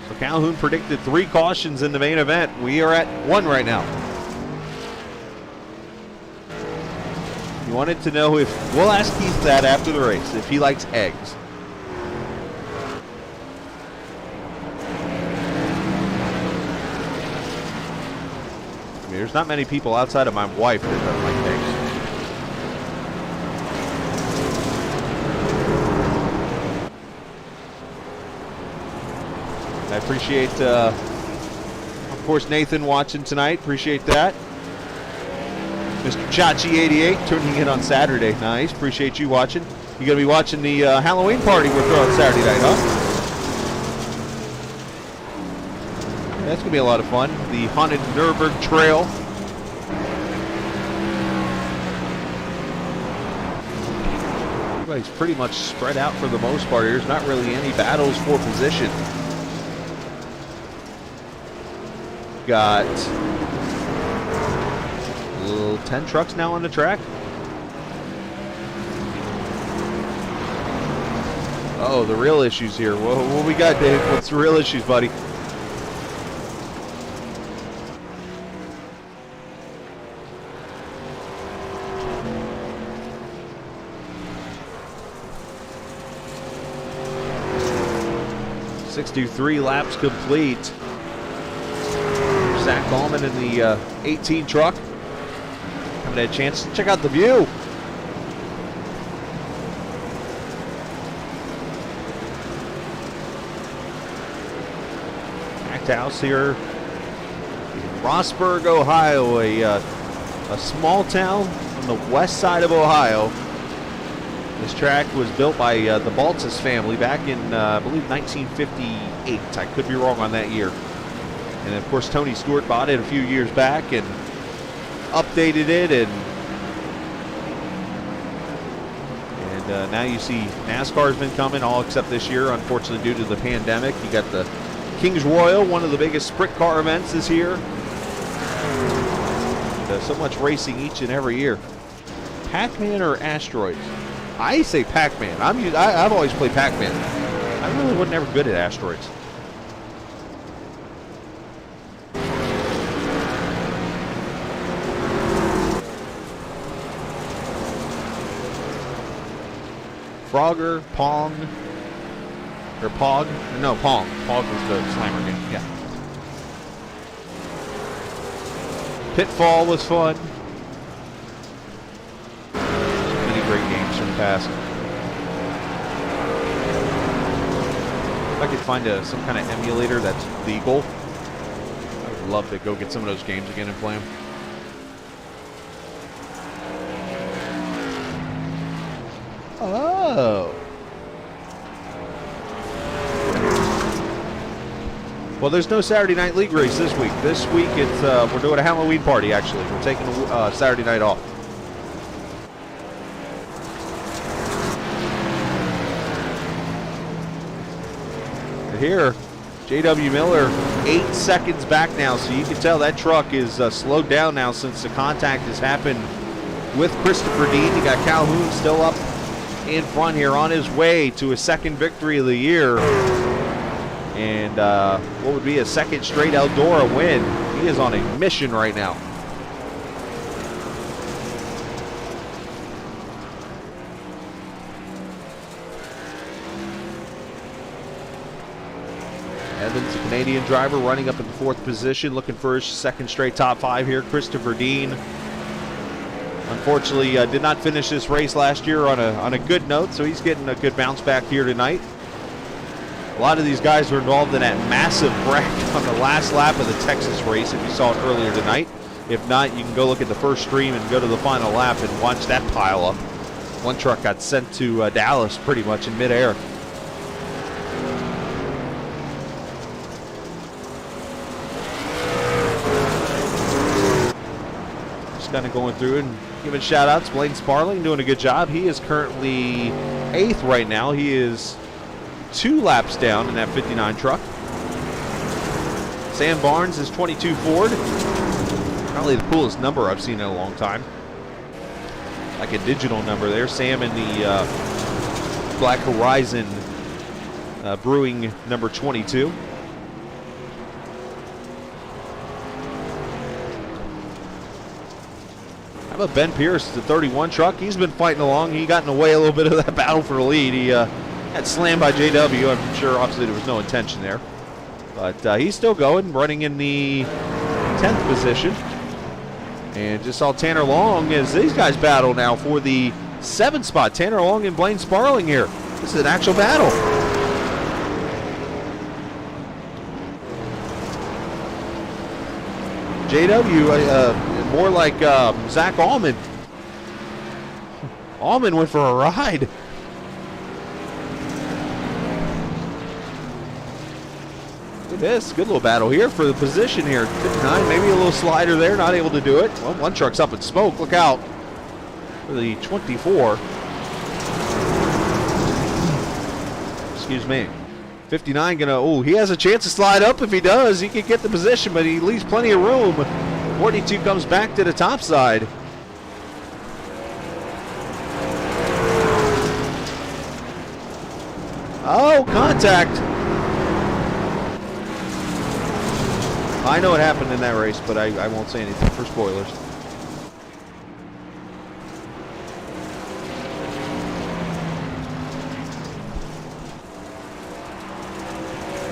So Calhoun predicted 3 cautions in the main event. We are at 1 right now. You wanted to know if, we'll ask Keith that after the race, if he likes eggs. There's not many people outside of my wife that don't like eggs. I appreciate, of course, Nathan watching tonight. Appreciate that. Mr. Chachi88 tuning in on Saturday. Nice. Appreciate you watching. You going to be watching the Halloween party we're throwing Saturday night, huh? Yeah, that's going to be a lot of fun. The Haunted Nürburgring Trail. Everybody's pretty much spread out for the most part. There's not really any battles for position. Got little 10 trucks now on the track. Oh, the real issues here. What we got, Dave? What's the real issues, buddy? Three laps complete. Zach Ballman in the 18 truck. Haven't had a chance to check out the view. Packed house here in Rossburg, Ohio, a small town on the west side of Ohio. This track was built by the Baltus family back in, I believe, 1958. I could be wrong on that year. And, of course, Tony Stewart bought it a few years back and updated it. And now you see NASCAR's been coming, all except this year, unfortunately, due to the pandemic. You got the Kings Royal, one of the biggest sprint car events this year. And, so much racing each and every year. Pac-Man or Asteroids? I say Pac-Man. I've always played Pac-Man. I really wasn't ever good at Asteroids. Frogger, Pong, or Pog? No, Pong. Pog was the slammer game. Yeah. Pitfall was fun. Great games from the past. If I could find some kind of emulator that's legal, I would love to go get some of those games again and play them. Oh. Well, there's no Saturday Night League race this week. This week it's we're doing a Halloween party. Actually, we're taking Saturday night off. Here, J.W. Miller 8 seconds back now, so you can tell that truck is slowed down now since the contact has happened with Christopher Dean. You got Calhoun still up in front here on his way to his second victory of the year, and what would be a second straight Eldora win. He is on a mission right now. Evans, a Canadian driver, running up in the 4th position, looking for his second straight top 5 here. Christopher Dean, unfortunately, did not finish this race last year on a good note, so he's getting a good bounce back here tonight. A lot of these guys were involved in that massive wreck on the last lap of the Texas race, if you saw it earlier tonight. If not, you can go look at the first stream and go to the final lap and watch that pile up. One truck got sent to Dallas pretty much in midair. Kind of going through and giving shout outs. Blaine Sparling doing a good job. He is currently 8th right now. He is 2 laps down in that 59 truck. Sam Barnes is 22 Ford. Probably the coolest number I've seen in a long time. Like a digital number there. Sam in the Black Horizon Brewing number 22. But Ben Pierce, the 31 truck, he's been fighting along. He got in the way a little bit of that battle for the lead. He got slammed by JW. I'm sure, obviously, there was no intention there. But he's still going, running in the 10th position. And just saw Tanner Long as these guys battle now for the 7th spot. Tanner Long and Blaine Sparling here. This is an actual battle. JW, more like Zach Allman. Allman went for a ride. Look at this. Good little battle here for the position here. 59, maybe a little slider there. Not able to do it. Well, one truck's up in smoke. Look out for the 24. Excuse me. 59 gonna, he has a chance to slide up. If he does, he can get the position, but he leaves plenty of room. 42 comes back to the top side. Oh, contact. I know what happened in that race, but I won't say anything for spoilers.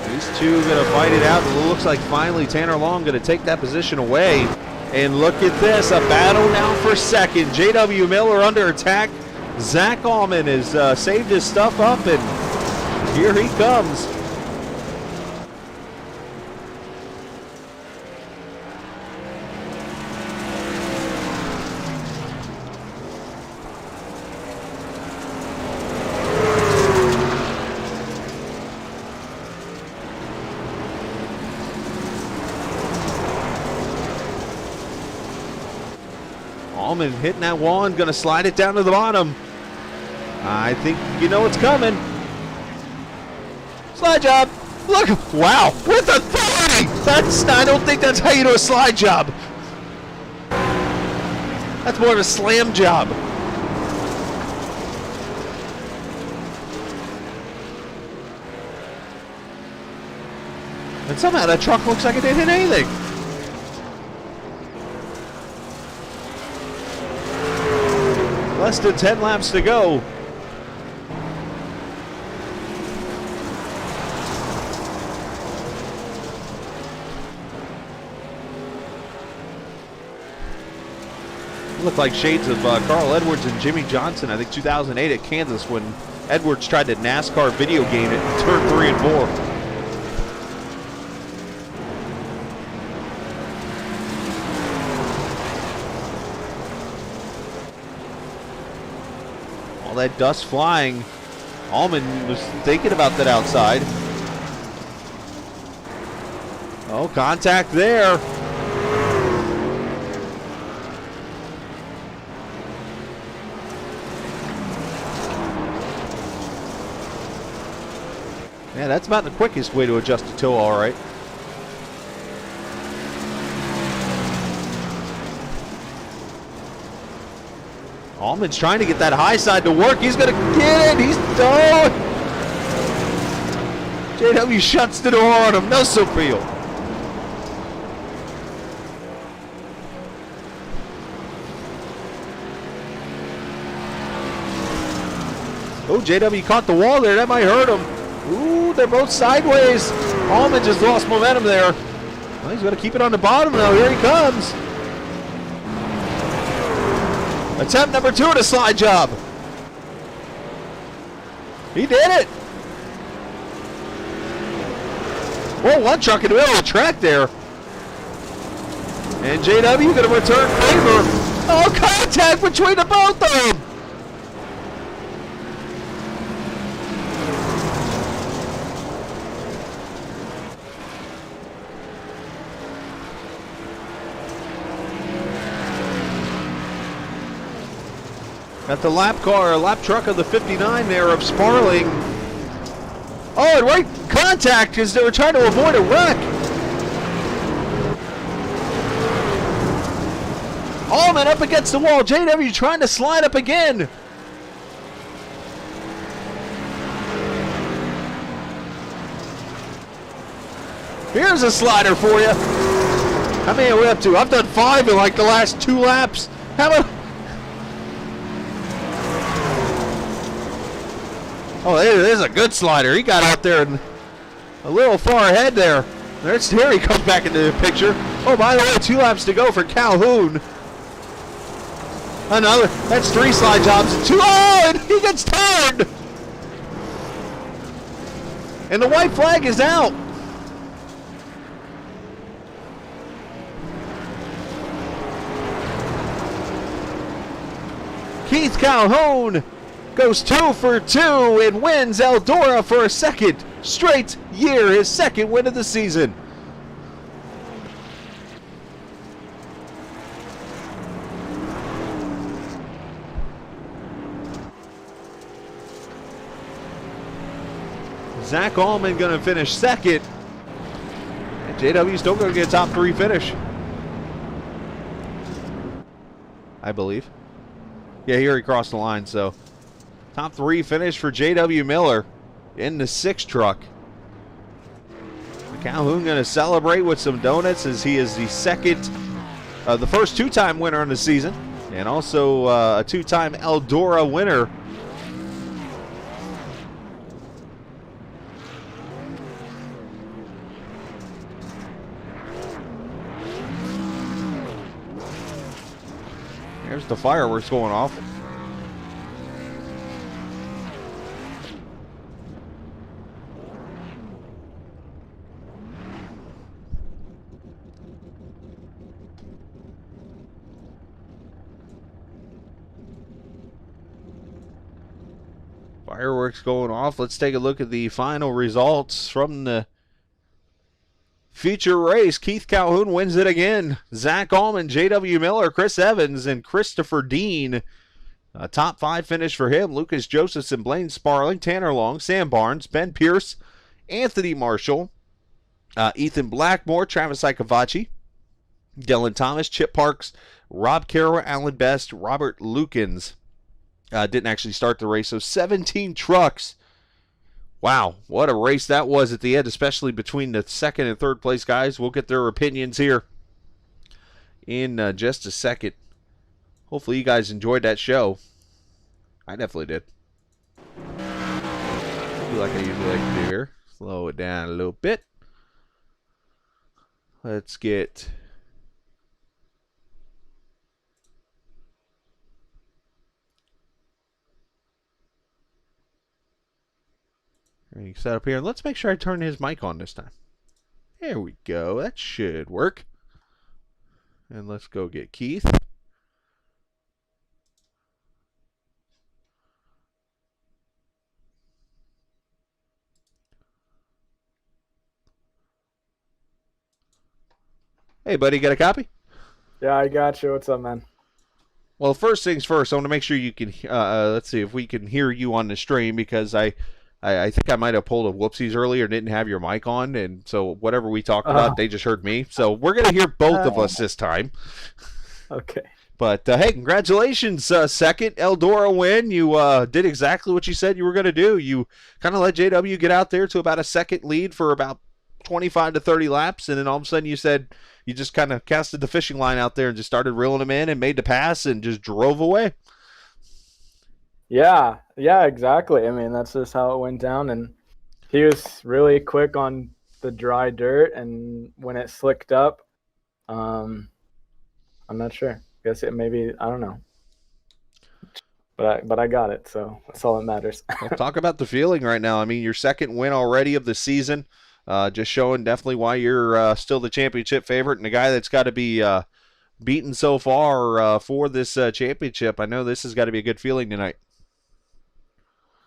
These two going to fight it out. It looks like finally Tanner Long going to take that position away. And look at this, a battle now for second. J.W. Miller under attack. Zach Allman has saved his stuff up, and here he comes. Allman hitting that wall and going to slide it down to the bottom. I think you know what's coming. Slide job. Look. Wow. With authority. I don't think that's how you do a slide job. That's more of a slam job. And somehow that truck looks like it didn't hit anything. Less than 10 laps to go. Looked like shades of Carl Edwards and Jimmy Johnson, I think 2008 at Kansas, when Edwards tried to NASCAR video game it in turn 3 and 4. All that dust flying. Allman was thinking about that outside. Oh, contact there. Yeah, that's about the quickest way to adjust a toe, all right. Allman's trying to get that high side to work. He's going to get it. He's done. JW shuts the door on him. No Sophia. Oh, JW caught the wall there. That might hurt him. Ooh, they're both sideways. Allman just lost momentum there. Well, he's going to keep it on the bottom now. Here he comes. Attempt number 2 at a slide job. He did it. Whoa, one truck in the middle of the track there. And JW going to return favor. Oh, contact between the both of them. Got the lap truck of the 59 there of Sparling. Oh, and right contact as they were trying to avoid a wreck. Allman up against the wall. JW trying to slide up again. Here's a slider for you. How many are we up to? I've done 5 in like the last 2 laps. How about... Oh, there's a good slider. He got out there and a little far ahead there. Here he comes back into the picture. Oh, by the way, 2 laps to go for Calhoun. Another. That's 3 slide jobs. 2. Oh, and he gets turned. And the white flag is out. Keith Calhoun goes 2 for 2 and wins Eldora for a second straight year, his second win of the season. Zach Allman going to finish second. And JW still going to get a top 3 finish, I believe. Yeah, here he crossed the line, so top 3 finish for JW Miller in the 6 truck. Calhoun going to celebrate with some donuts as he is the first 2-time winner in the season, and also a 2-time Eldora winner. There's the fireworks going off. Fireworks going off. Let's take a look at the final results from the feature race. Keith Calhoun wins it again. Zach Allman, J.W. Miller, Chris Evans, and Christopher Dean. A top 5 finish for him. Lucas Josephson, Blaine Sparling, Tanner Long, Sam Barnes, Ben Pierce, Anthony Marshall, Ethan Blackmore, Travis Ikavachi, Dylan Thomas, Chip Parks, Rob Carroll, Alan Best, Robert Lukens. Didn't actually start the race, so 17 trucks. Wow, what a race that was at the end, especially between the second and third place guys. We'll get their opinions here in just a second. Hopefully you guys enjoyed that show. I definitely did. Do like I usually like to do here. Slow it down a little bit. Let's get everything set up here. Let's make sure I turn his mic on this time. There we go. That should work. And let's go get Keith. Hey, buddy, got a copy? Yeah, I got you. What's up, man? Well, first things first, I want to make sure you can, let's see if we can hear you on the stream, because I think I might have pulled a whoopsies earlier and didn't have your mic on, and so whatever we talked about, they just heard me. So we're going to hear both of us this time. Okay. But, hey, congratulations, second Eldora win. You did exactly what you said you were going to do. You kind of let JW get out there to about a second lead for about 25 to 30 laps, and then all of a sudden you said you just kind of casted the fishing line out there and just started reeling him in and made the pass and just drove away. Yeah, exactly. I mean, that's just how it went down, and he was really quick on the dry dirt, and when it slicked up, I'm not sure. I guess it maybe, I don't know. But I got it, so that's all that matters. Well, talk about the feeling right now. I mean, your second win already of the season, just showing definitely why you're still the championship favorite and the guy that's got to be beaten so far for this championship. I know this has got to be a good feeling tonight.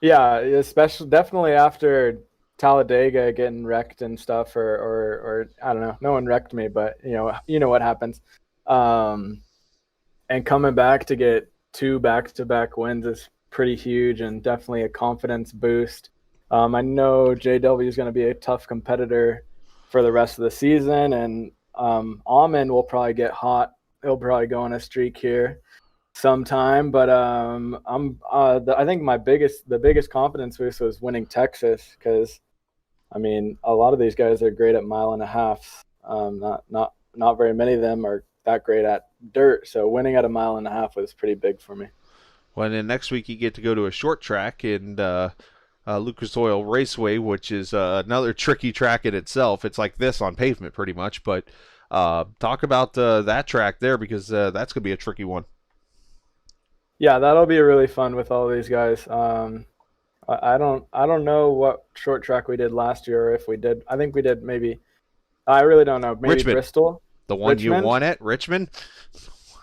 Yeah, especially definitely after Talladega getting wrecked and stuff, or I don't know, no one wrecked me, but you know what happens. And coming back to get 2 back-to-back wins is pretty huge and definitely a confidence boost. I know JW is going to be a tough competitor for the rest of the season, and Almond will probably get hot. He'll probably go on a streak here sometime, but I think the biggest confidence boost was winning Texas, because I mean a lot of these guys are great at mile and a half. Not very many of them are that great at dirt, so winning at a mile and a half was pretty big for me. Well, and then next week you get to go to a short track and Lucas Oil Raceway, which is another tricky track in itself. It's like this on pavement pretty much, but talk about that track there, because that's going to be a tricky one. Yeah, that'll be really fun with all these guys. I don't know what short track we did last year, or if we did. I think we did maybe. I really don't know. Maybe Richmond. Bristol. The one Richmond? You won at Richmond?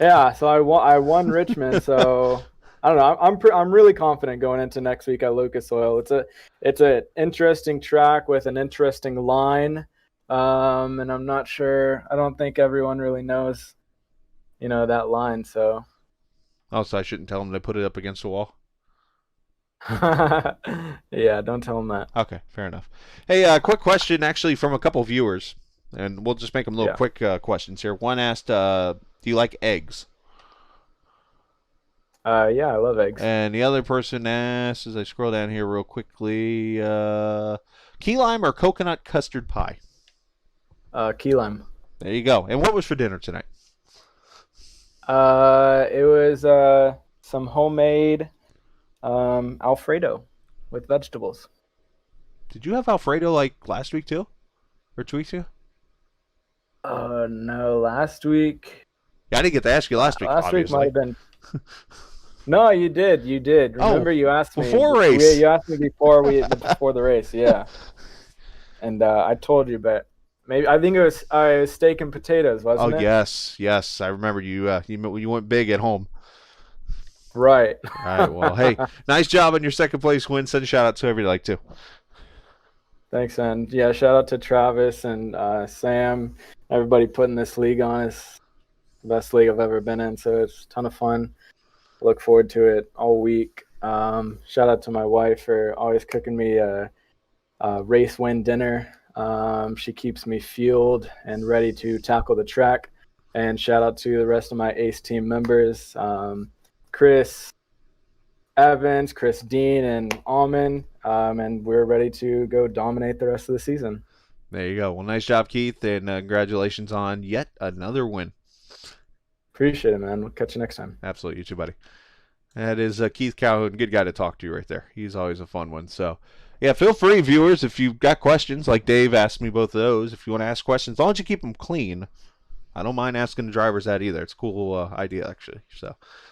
Yeah, so I won Richmond. So I don't know. I'm really confident going into next week at Lucas Oil. It's an interesting track with an interesting line, and I'm not sure. I don't think everyone really knows, that line. So, Oh, so I shouldn't tell him to put it up against the wall? yeah, don't tell them that. Okay, fair enough. Hey, quick question actually from a couple viewers, and we'll just make them little Yeah. quick questions here. One asked, do you like eggs? Yeah, I love eggs. And the other person asked, as I scroll down here real quickly, key lime or coconut custard pie? Key lime. There you go. And what was for dinner tonight? It was some homemade Alfredo with vegetables. Did you have Alfredo like last week too? Or 2 weeks ago? No, last week. Yeah, I didn't get to ask you last week, Last week obviously. might have been. No, you did. You did. Remember, you asked me before race. You asked me before the race. Yeah, and I told you, but maybe I think it was steak and potatoes, wasn't it? Oh yes. I remember you. You went big at home. Right. All right. Well, hey, nice job on your second place win. Send a shout out to whoever you like to. Thanks, and yeah, shout out to Travis and Sam, everybody putting this league on. It's the best league I've ever been in, so it's a ton of fun. Look forward to it all week. Shout out to my wife for always cooking me a race win dinner. She keeps me fueled and ready to tackle the track. And shout out to the rest of my ACE team members, Chris Evans, Chris Dean, and Almond. And we're ready to go dominate the rest of the season. There you go. Well, nice job, Keith, and congratulations on yet another win. Appreciate it, man. We'll catch you next time. Absolutely. You too, buddy. That is Keith Calhoun. Good guy to talk to right there. He's always a fun one. So, yeah, feel free, viewers, if you've got questions, like Dave asked me both of those. If you want to ask questions, as long as you keep them clean, I don't mind asking the drivers that either. It's a cool idea, actually. So,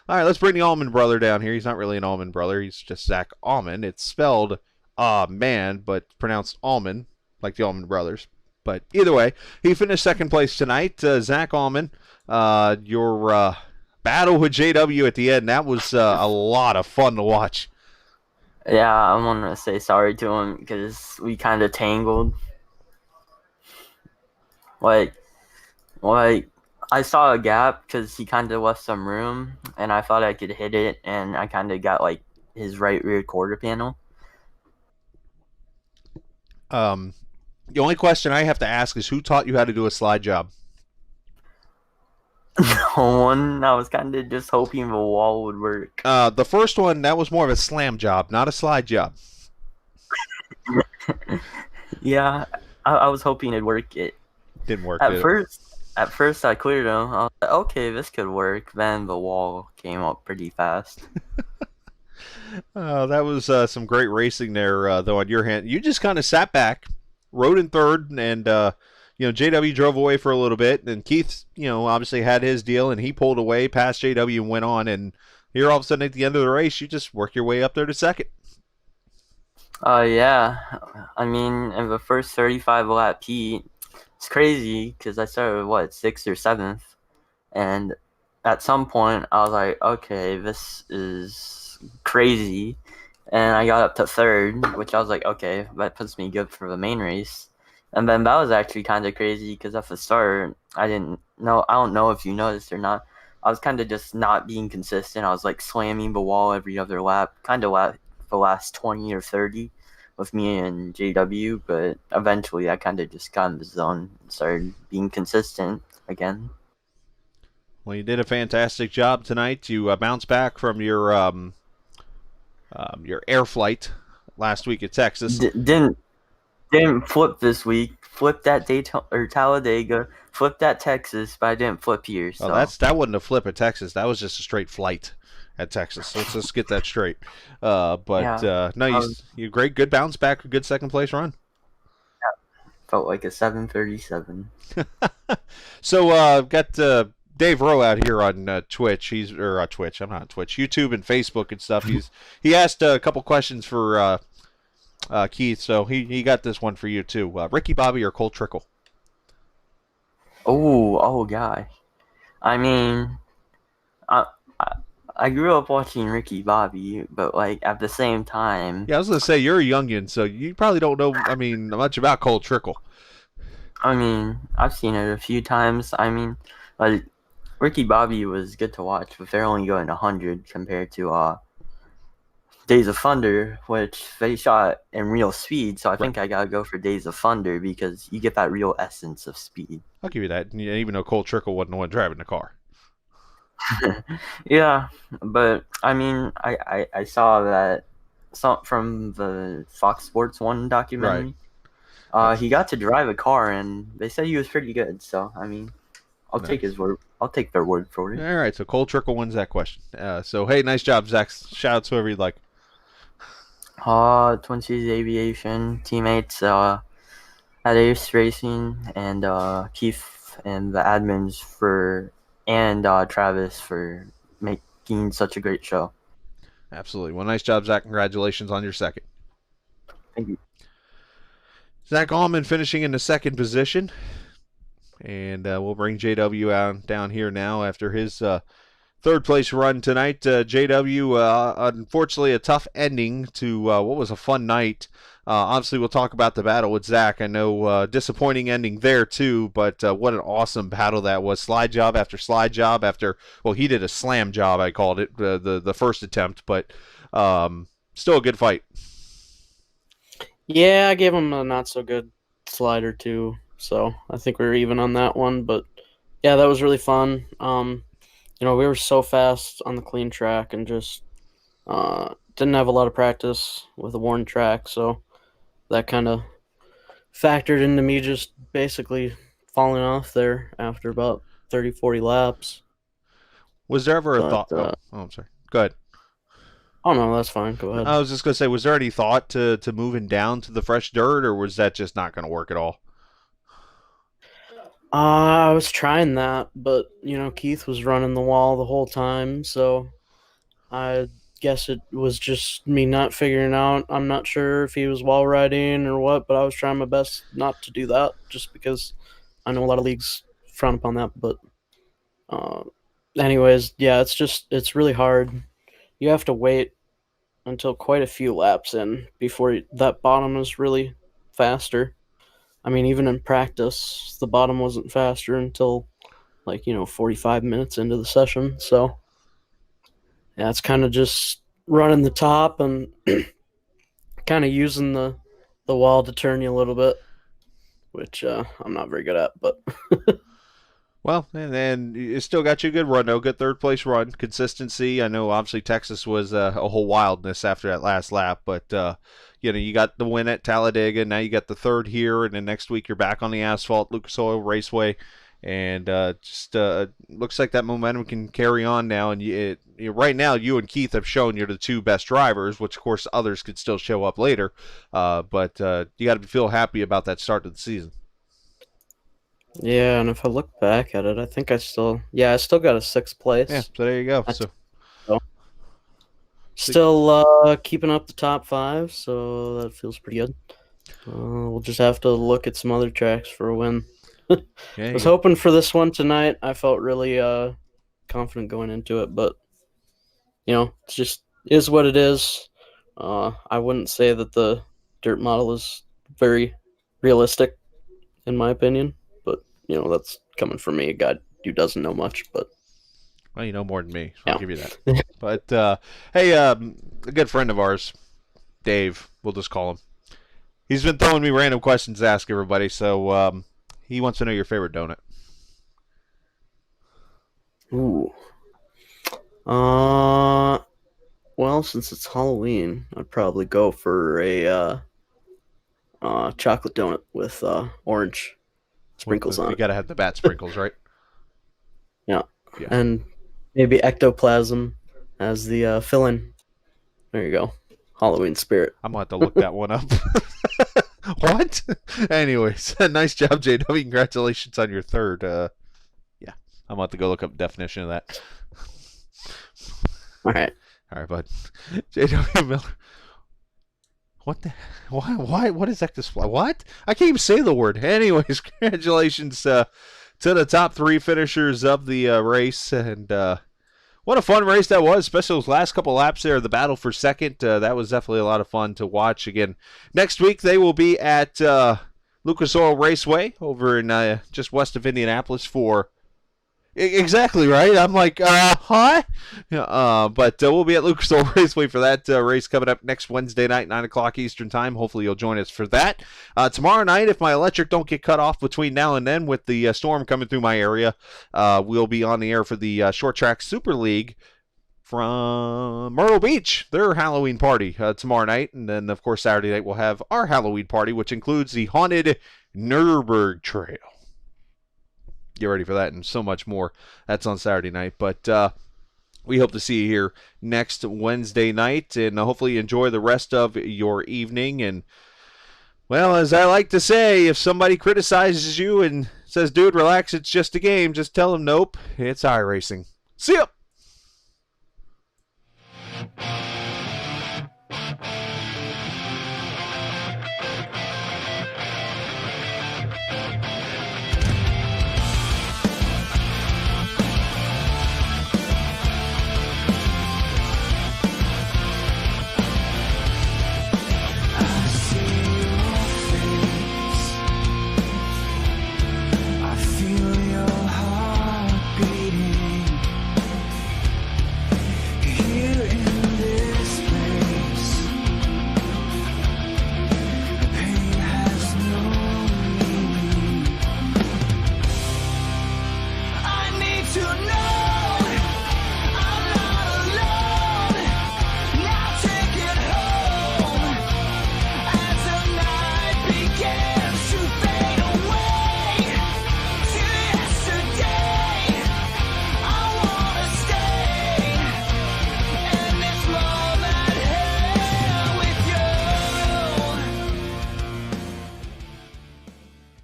all right, let's bring the Allman brother down here. He's not really an Allman brother. He's just Zach Allman. It's spelled man, but pronounced Allman, like the Allman brothers. But either way, he finished second place tonight. Zach Allman, your battle with JW at the end, that was a lot of fun to watch. Yeah, I want to say sorry to him because we kind of tangled. Like I saw a gap because he kind of left some room, and I thought I could hit it, and I kind of got like his right rear quarter panel. The only question I have to ask is who taught you how to do a slide job? No one. I was kind of just hoping the wall would work. The first one, that was more of a slam job, not a slide job. Yeah, I was hoping it'd work. It didn't work. At first I cleared him. I was like, okay, this could work. Then the wall came up pretty fast. That was some great racing there, though, on your hand. You just kind of sat back, rode in third, and JW drove away for a little bit, and Keith, obviously had his deal, and he pulled away past JW and went on, and here all of a sudden at the end of the race, you just work your way up there to second. Yeah. I mean, in the first 35 lap heat, it's crazy because I started, 6th or 7th, and at some point, I was like, okay, this is crazy, and I got up to third, which I was like, okay, that puts me good for the main race. And then that was actually kind of crazy because at the start, I don't know if you noticed or not, I was kind of just not being consistent. I was like slamming the wall every other lap, kind of the last 20 or 30 with me and JW, but eventually I kind of just got in the zone and started being consistent again. Well, you did a fantastic job tonight. You bounced back from your air flight last week at Texas. Didn't flip this week. Flipped at Talladega. Flipped at Texas, but I didn't flip here. So. Well, that wasn't a flip at Texas. That was just a straight flight at Texas. So let's just get that straight. You great, good bounce back, a good second place run. Yeah, felt like a 737. So got Dave Rowe out here on Twitch. Twitch. I'm not on Twitch. YouTube and Facebook and stuff. He asked a couple questions for Keith, so he got this one for you too. Ricky Bobby or Cole Trickle? Oh, guy. I mean, I grew up watching Ricky Bobby, but like at the same time, Yeah, I was gonna say you're a youngin, so you probably don't know. I mean, much about Cole Trickle. I mean, I've seen it a few times. I mean, like Ricky Bobby was good to watch, but they're only going 100 compared to Days of Thunder, which they shot in real speed. So I think I gotta go for Days of Thunder because you get that real essence of speed. I'll give you that. Even though Cole Trickle wasn't the one driving the car. Yeah, but I mean, I saw that from the Fox Sports One documentary. Right. He got to drive a car, and they said he was pretty good. So I mean, I'll take his word. I'll take their word for it. All right, so Cole Trickle wins that question. So hey, nice job, Zach. Shout out to whoever you'd like. Twin Cities Aviation teammates at Ace Racing, and Keith and the admins and Travis for making such a great show. Absolutely. Well, nice job, Zach. Congratulations on your second. Thank you. Zach Allman finishing in the second position. And we'll bring JW down here now after his third place run tonight. JW, unfortunately, a tough ending to what was a fun night. Obviously, we'll talk about the battle with Zach. I know disappointing ending there, too, but what an awesome battle that was. Slide job after, well, he did a slam job, I called it, the first attempt, but still a good fight. Yeah, I gave him a not-so-good slide or two, so I think we were even on that one, but yeah, that was really fun. We were so fast on the clean track and just didn't have a lot of practice with a worn track, so that kind of factored into me just basically falling off there after about 30, 40 laps. Was there ever a thought? I'm sorry. Go ahead. Oh, no, that's fine. Go ahead. I was just going to say, was there any thought to moving down to the fresh dirt, or was that just not going to work at all? I was trying that, but, Keith was running the wall the whole time, so I guess it was just me not figuring out. I'm not sure if he was wall riding or what, but I was trying my best not to do that just because I know a lot of leagues frown upon that. But anyways, yeah, it's really hard. You have to wait until quite a few laps in before that bottom is really faster. I mean, even in practice, the bottom wasn't faster until 45 minutes into the session. So yeah, it's kind of just running the top and kind of using the wall to turn you a little bit, which I'm not very good at, but well, and then it still got you a good run, though. Good third place run. Consistency. I know, obviously, Texas was a whole wildness after that last lap, but you got the win at Talladega. Now you got the third here, and then next week you're back on the asphalt, Lucas Oil Raceway, and just looks like that momentum can carry on now. And right now, you and Keith have shown you're the two best drivers, which of course others could still show up later. But you got to feel happy about that start of the season. Yeah, and if I look back at it, I think I still got a sixth place. Yeah, so there you go. Still keeping up the top five, so that feels pretty good. We'll just have to look at some other tracks for a win. I was hoping for this one tonight. I felt really confident going into it, but it just is what it is. I wouldn't say that the dirt model is very realistic, in my opinion. That's coming from me, a guy who doesn't know much, but well, you know more than me, so I'll give you that. But hey, a good friend of ours, Dave, we'll just call him. He's been throwing me random questions to ask everybody, so he wants to know your favorite donut. Ooh. Well, since it's Halloween, I'd probably go for a chocolate donut with orange sprinkles on it. You gotta have the bat sprinkles, right? Yeah. And maybe ectoplasm as the filling. There you go. Halloween spirit. I'm gonna have to look that one up. What? Anyways, nice job, JW. Congratulations on your third. Yeah, I'm gonna have to go look up the definition of that. All right, bud. JW Miller. What the? Why? What is ectoplasm? What? I can't even say the word. Anyways, congratulations to the top three finishers of the race, and What a fun race that was, especially those last couple laps there, the battle for second. That was definitely a lot of fun to watch. Again, next week they will be at Lucas Oil Raceway over in just west of Indianapolis for... Exactly right. I'm like, huh? Yeah, but we'll be at Lucas Oil Raceway for that race coming up next Wednesday night, 9 o'clock Eastern Time. Hopefully you'll join us for that. Tomorrow night, if my electric don't get cut off between now and then with the storm coming through my area, we'll be on the air for the Short Track Super League from Myrtle Beach, their Halloween party tomorrow night. And then, of course, Saturday night we'll have our Halloween party, which includes the Haunted Nuremberg Trail. Get ready for that and so much more. That's on Saturday night. But we hope to see you here next Wednesday night. And hopefully enjoy the rest of your evening. And, well, as I like to say, if somebody criticizes you and says, dude, relax, it's just a game, just tell them, nope, it's iRacing. See ya!